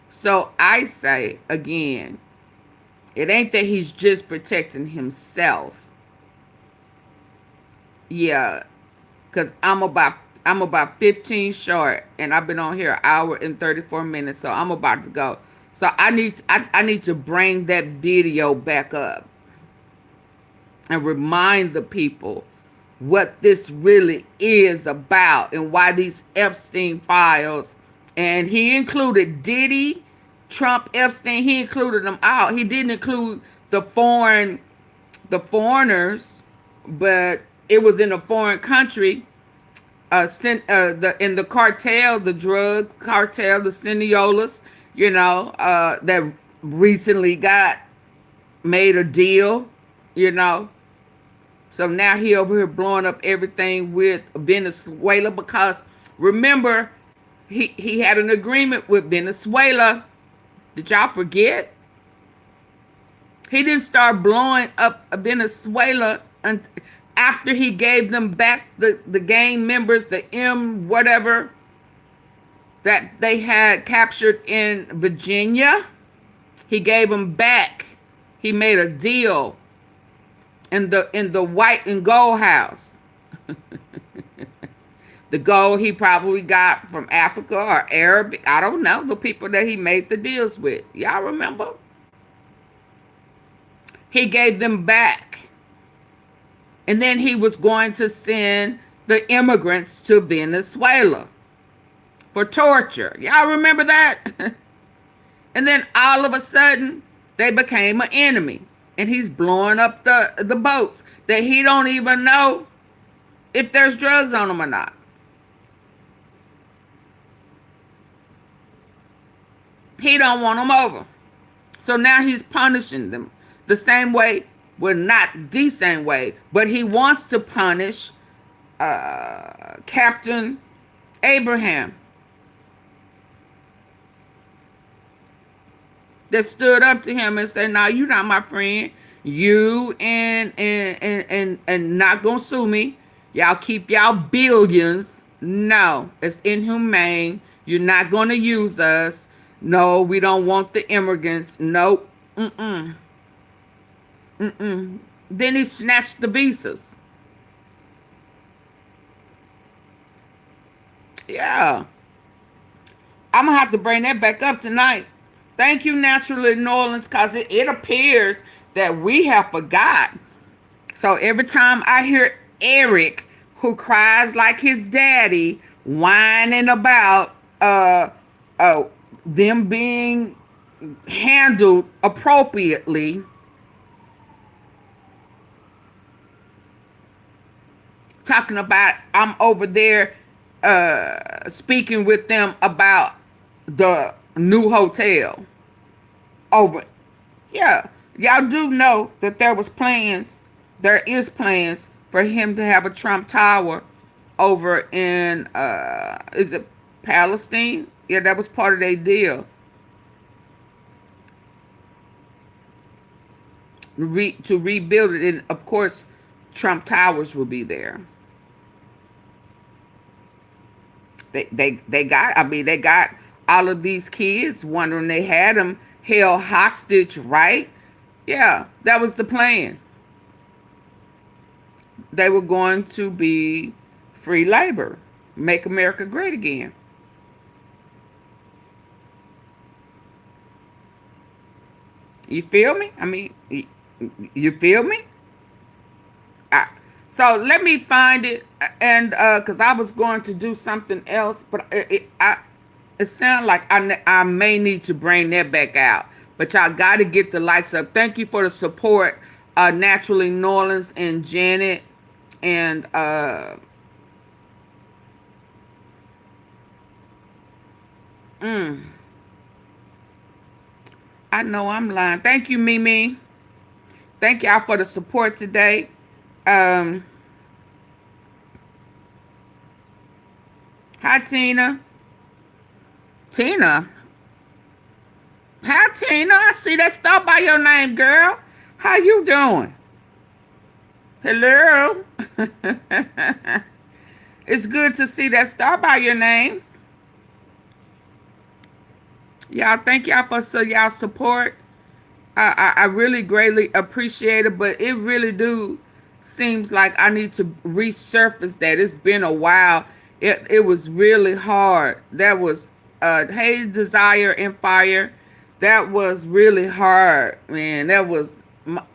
So I say again, it ain't that he's just protecting himself. Yeah, because I'm about 15 short, and I've been on here an hour and 34 minutes, so I'm about to go. So I need to bring that video back up and remind the people what this really is about and why these Epstein files, and he included Diddy, Trump, Epstein, he included them out. He didn't include the foreigners, but it was in a foreign country. In the cartel, the drug cartel, the Seniolas, that recently made a deal, So now he over here blowing up everything with Venezuela, because remember, he had an agreement with Venezuela. Did y'all forget? He didn't start blowing up Venezuela after he gave them back the gang members, the whatever that they had captured in Virginia. He gave them back. He made a deal in the white and gold house. The gold he probably got from Africa or Arabic. I don't know, the people that he made the deals with. Y'all remember? He gave them back. And then he was going to send the immigrants to Venezuela for torture. Y'all remember that? And then all of a sudden, they became an enemy. And he's blowing up the boats that he don't even know if there's drugs on them or not. He don't want them over. So now he's punishing them the same way, well, not the same way, but he wants to punish Captain Abraham that stood up to him and said, "No, you're not my friend. You and not gonna sue me. Y'all keep y'all billions. No, it's inhumane. You're not gonna use us. No, we don't want the immigrants. Nope. Then he snatched the visas. Yeah. I'm gonna have to bring that back up tonight. Thank you, Naturally New Orleans, because it appears that we have forgot. So every time I hear Eric, who cries like his daddy, whining about them being handled appropriately, talking about I'm over there speaking with them about the new hotel over. Yeah, y'all do know that there is plans for him to have a Trump Tower over in is it Palestine? Yeah, that was part of their deal. To rebuild it, and of course Trump Towers will be there. They got all of these kids wondering, they had them held hostage, right? Yeah, that was the plan. They were going to be free labor, make America great again. You feel me? I mean, you feel me? So let me find it, and because I was going to do something else, but it sounds like I may need to bring that back out. But y'all got to get the likes up. Thank you for the support, Naturally New Orleans and Janet, and I know I'm lying. Thank you, Mimi. Thank y'all for the support today. Hi, Tina. Tina. Hi, Tina. I see that star by your name, girl. How you doing? Hello. It's good to see that star by your name. Y'all, thank y'all for y'all support. I really greatly appreciate it, but it really do seems like I need to resurface that. It's been a while. It was really hard. That was Hey Desire and Fire. That was really hard, man. That was,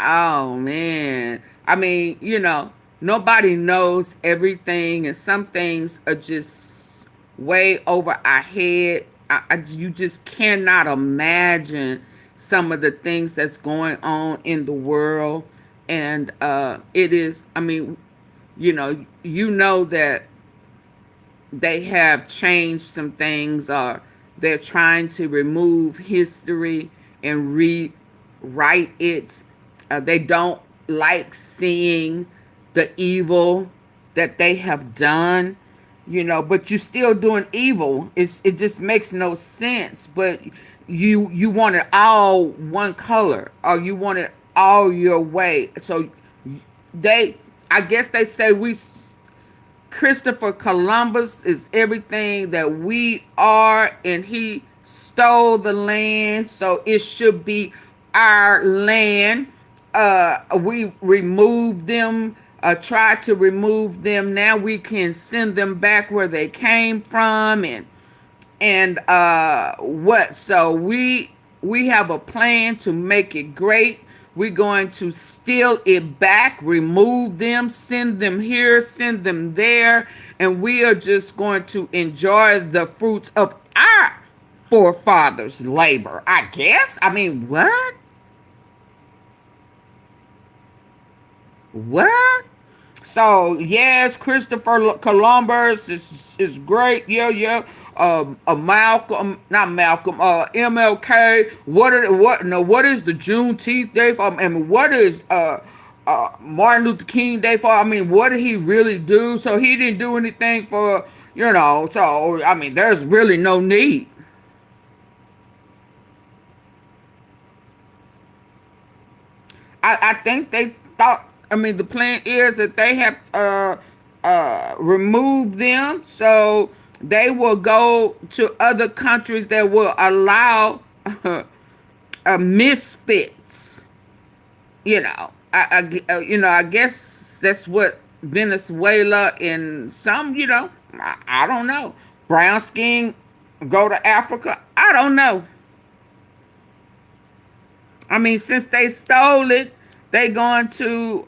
oh man. I mean, you know, nobody knows everything, and some things are just way over our head. You just cannot imagine some of the things that's going on in the world. And it is, I mean, you know that they have changed some things, or they're trying to remove history and rewrite it. They don't like seeing the evil that they have done, but you're still doing evil. It just makes no sense. But you want it all one color, or you want it all your way. So I guess they say Christopher Columbus is everything that we are, and he stole the land, so it should be our land. We removed them, tried to remove them. Now we can send them back where they came from, and what? So we have a plan to make it great. We're going to steal it back, remove them, send them here, send them there, and we are just going to enjoy the fruits of our forefathers' labor, I guess. I mean, what? What? So yes, Christopher Columbus is great. Yeah. Malcolm, not Malcolm. MLK. What is the Juneteenth day for? I mean, what is Martin Luther King day for? I mean, what did he really do? So he didn't do anything for So I mean, there's really no need. I think they thought. I mean, the plan is that they have removed them, so they will go to other countries that will allow misfits. I guess that's what Venezuela and some, I don't know. Brown skin go to Africa. I don't know. I mean, since they stole it, they going to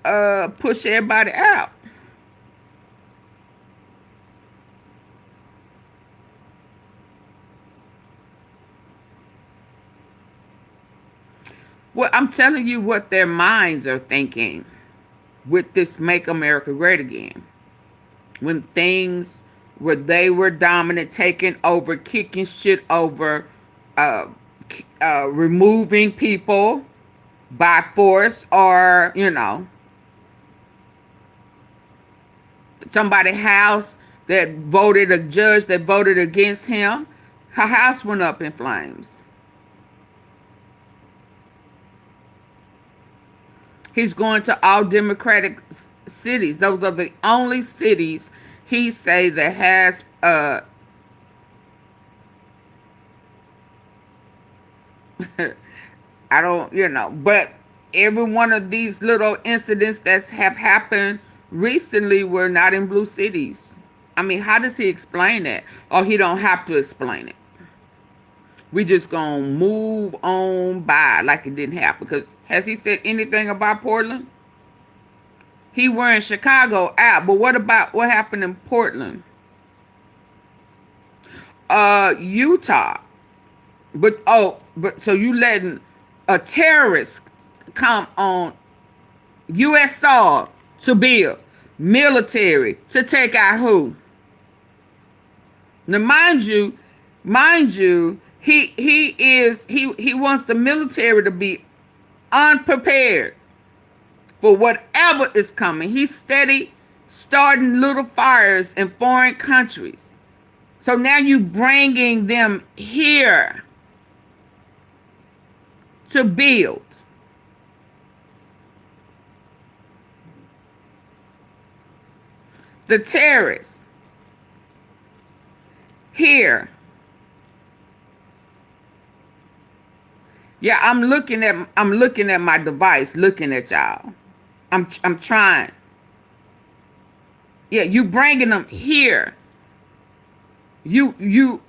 push everybody out. Well, I'm telling you what their minds are thinking with this Make America Great Again. When things where they were dominant, taking over, kicking shit over, removing people by force, or somebody's house that voted, a judge that voted against him, her house went up in flames. He's going to all Democratic cities. Those are the only cities he say that has I don't, but every one of these little incidents that have happened recently were not in blue cities. I mean, how does he explain that? Or he don't have to explain it. We just gonna move on by like it didn't happen. Because has he said anything about Portland? He wearing Chicago out, but what about what happened in Portland? Utah. But so you letting a terrorist come on U.S. soil to build military to take out who? Now, mind you, he wants the military to be unprepared for whatever is coming. He's steady starting little fires in foreign countries. So now you bringing them here to build. The terrorists here. Yeah, I'm looking at my device, looking at y'all. I'm trying. Yeah, you bringing them here. You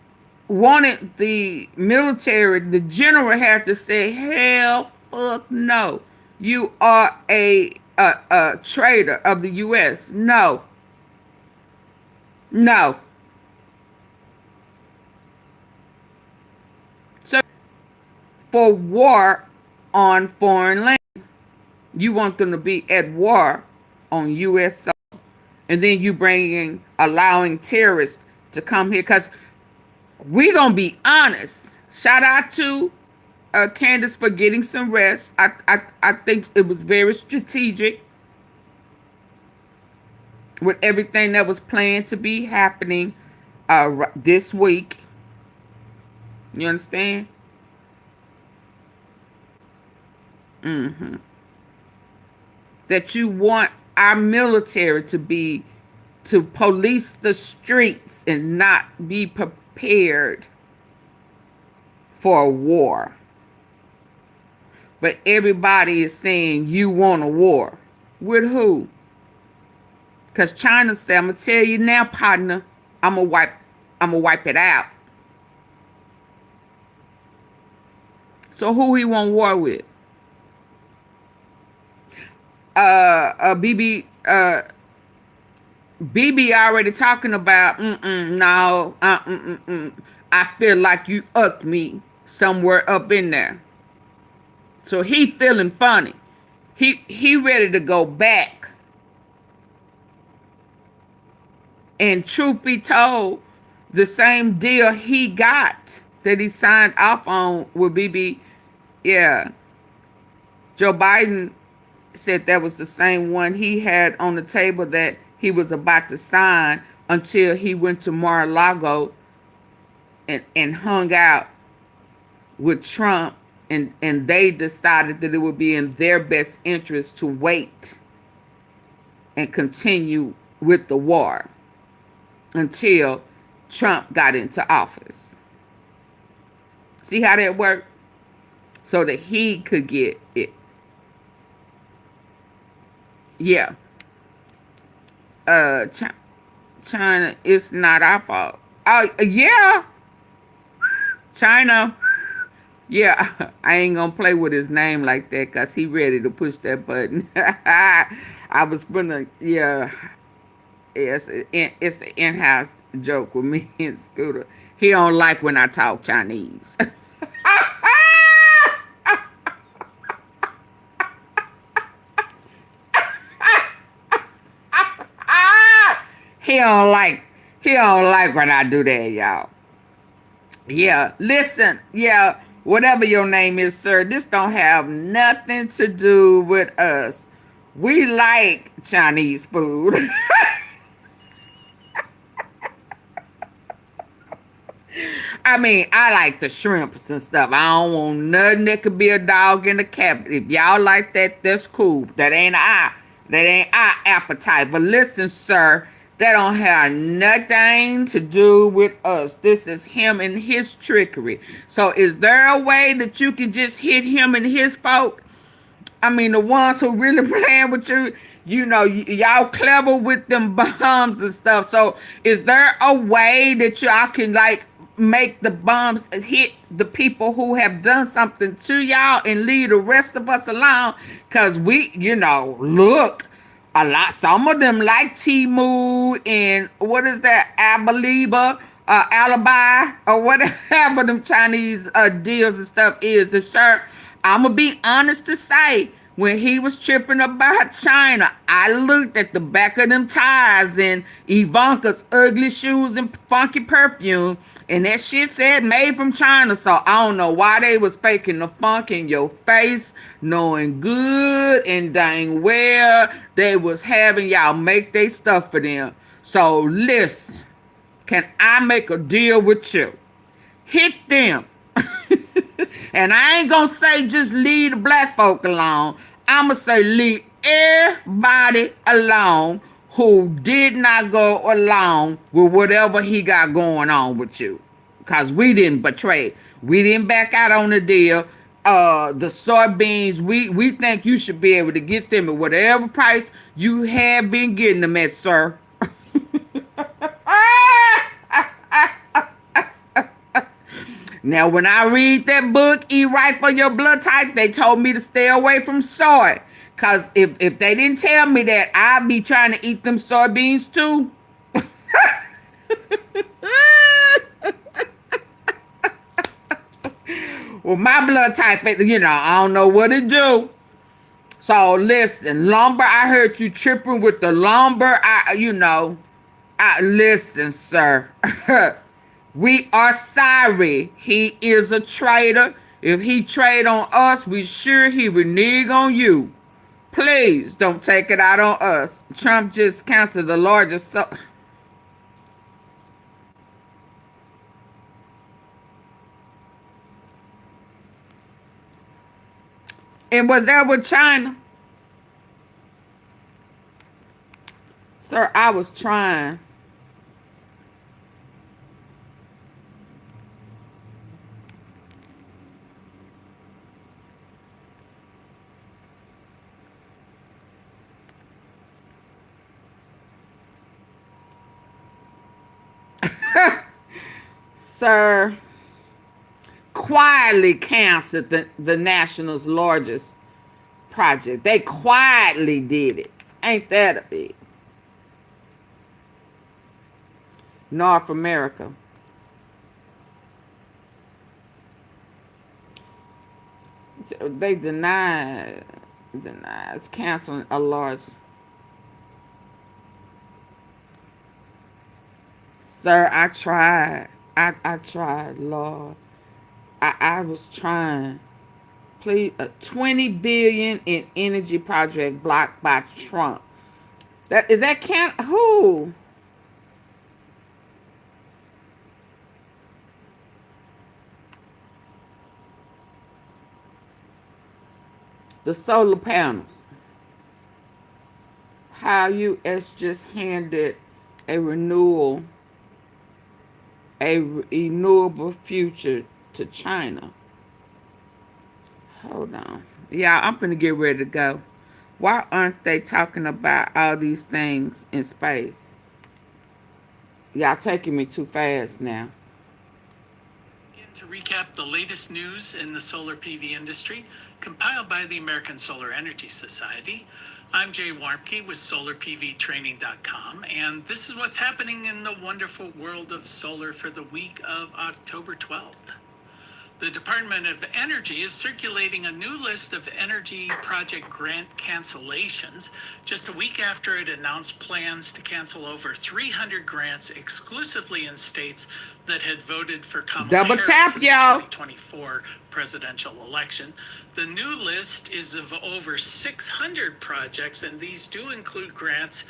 wanted the military, the general had to say, hell, fuck no. You are a traitor of the U.S. No. So, for war on foreign land, you want them to be at war on U.S. soil. And then you allowing terrorists to come here, because we're going to be honest. Shout out to Candace for getting some rest. I think it was very strategic with everything that was planned to be happening this week. You understand? That you want our military to police the streets and not be prepared for a war. But everybody is saying you want a war. With who? Because China said, I'm going to tell you now, partner, I'm going to wipe it out. So who he want war with? BB already talking about, no, I feel like you upped me somewhere up in there. So he feeling funny. He ready to go back. And truth be told, the same deal he got that he signed off on with BB, yeah, Joe Biden said that was the same one he had on the table that he was about to sign until he went to Mar-a-Lago and hung out with Trump, and they decided that it would be in their best interest to wait and continue with the war until Trump got into office. See how that worked? So that he could get it. Yeah. China, it's not our fault. Oh, yeah. China. Yeah, I ain't gonna play with his name like that because he ready to push that button. I was gonna, yeah. It's an in-house joke with me and Scooter. He don't like when I talk Chinese. He don't like when I do that, y'all. Yeah, listen, yeah, whatever your name is, sir, this don't have nothing to do with us. We like Chinese food. I mean, I like the shrimps and stuff. I don't want nothing that could be a dog in the cabinet. If y'all like that, that's cool. That ain't our appetite. But listen, sir, that don't have nothing to do with us. This is him and his trickery. So is there a way that you can just hit him and his folk? I mean, the ones who really playing with you, you know, y'all clever with them bombs and stuff. So is there a way that y'all can, like, make the bombs hit the people who have done something to y'all and leave the rest of us alone? Because we, you know, look, a lot, some of them like Timu and what is that, Abaliba, Alibi, or whatever them Chinese deals and stuff is. The sir, I'm going to be honest to say, when he was tripping about China, I looked at the back of them ties and Ivanka's ugly shoes and funky perfume, and that shit said made from China. So I don't know why they was faking the funk in your face, knowing good and dang well they was having y'all make they stuff for them. So listen, can I make a deal with you? Hit them. And I ain't gonna say just leave the black folk alone. I'ma say leave everybody alone who did not go along with whatever he got going on with you. Because we didn't betray. We didn't back out on the deal. The soybeans, we think you should be able to get them at whatever price you have been getting them at, sir. Now, when I read that book, Eat Right for Your Blood Type, they told me to stay away from soy. Because if they didn't tell me that, I'd be trying to eat them soybeans too. Well, my blood type, you know, I don't know what to do. So, listen, lumber, I heard you tripping with the lumber. Listen, sir. We are sorry. He is a traitor. If he trade on us, we sure he would renege on you. Please don't take it out on us. Trump just canceled the largest. And was that with China? Sir, I was trying. Sir, quietly canceled the national's largest project. They quietly did it. Ain't that a big? North America. They denies canceling a large. Sir, I tried. I tried, Lord. I was trying. Please, 20 billion in energy project blocked by Trump. That can't who? The solar panels. How U.S. just handed a renewable future to China. Hold on. Yeah, I'm finna get ready to go. Why aren't they talking about all these things in space? Y'all taking me too fast now. To recap the latest news in the solar PV industry, compiled by the American Solar Energy Society, I'm Jay Warmke with SolarPVTraining.com, and this is what's happening in the wonderful world of solar for the week of October 12th. The Department of Energy is circulating a new list of energy project grant cancellations just a week after it announced plans to cancel over 300 grants exclusively in states that had voted for Kamala Harris in the 2024 presidential election. The new list is of over 600 projects, and these do include grants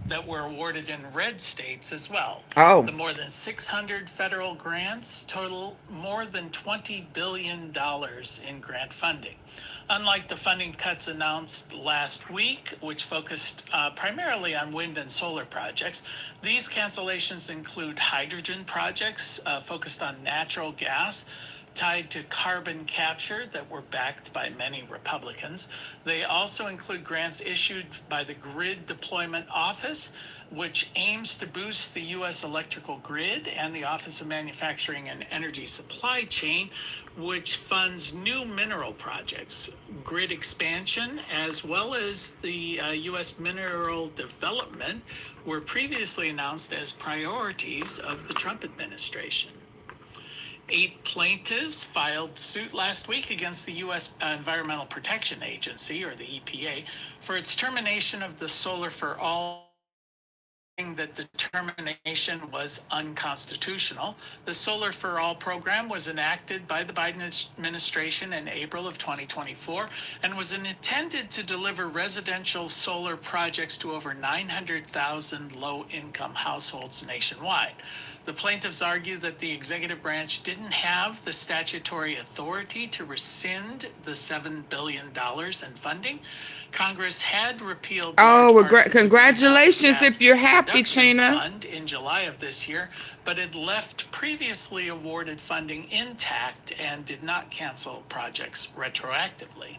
that were awarded in red states as well. Oh. The more than 600 federal grants total more than $20 billion in grant funding. Unlike the funding cuts announced last week, which focused primarily on wind and solar projects, these cancellations include hydrogen projects focused on natural gas, tied to carbon capture that were backed by many Republicans. They also include grants issued by the Grid Deployment Office, which aims to boost the U.S. electrical grid, and the Office of Manufacturing and Energy Supply Chain, which funds new mineral projects, grid expansion, as well as the U.S. mineral development were previously announced as priorities of the Trump administration. 8 plaintiffs filed suit last week against the U.S. Environmental Protection Agency, or the EPA, for its termination of the Solar for All. That determination was unconstitutional. The Solar for All program was enacted by the Biden administration in April of 2024 and was intended to deliver residential solar projects to over 900,000 low-income households nationwide. The plaintiffs argue that the executive branch didn't have the statutory authority to rescind the $7 billion in funding. Congress had repealed congratulations if you're happy, China. Fund in July of this year, but it left previously awarded funding intact and did not cancel projects retroactively.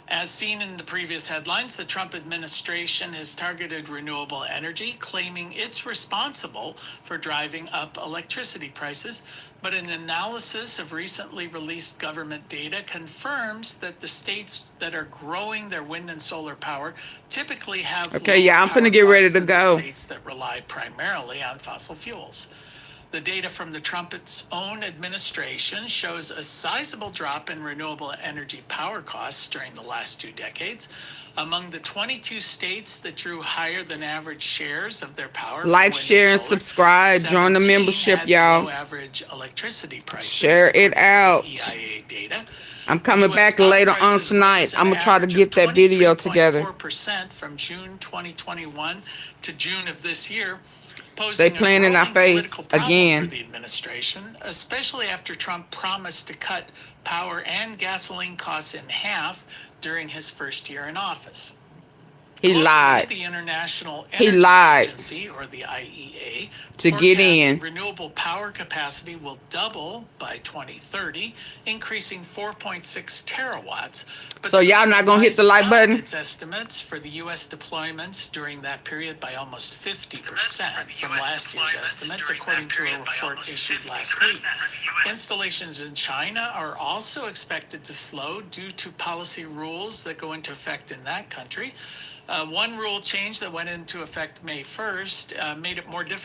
As seen in the previous headlines, the Trump administration has targeted renewable energy, claiming it's responsible for driving up electricity prices. But an analysis of recently released government data confirms that the states that are growing their wind and solar power typically have I'm finna get ready to go. States that rely primarily on fossil fuels. The data from the Trump's own administration shows a sizable drop in renewable energy power costs during the last 2 decades. Among the 22 states that drew higher than average shares of their power, like, share, and subscribe. Join the membership, y'all. Average electricity prices. Share it out. EIA data. I'm coming back later on tonight. I'm gonna try to get that video together. 23.4% from June 2021 to June of this year. They playing in our face again. For the administration, especially after Trump promised to cut power and gasoline costs in half during his first year in office. He Globally, lied. The International He Energy lied Agency, or the IEA, to get forecasts in. renewable power capacity will double by 2030, increasing 4.6 terawatts. But So the y'all group not gonna hit the revised like down button? its estimates for the U.S. deployments during that period by almost 50% from last year's estimates, according to a report issued last week. Installations in China are also expected to slow due to policy rules that go into effect in that country. One rule change that went into effect May 1st made it more difficult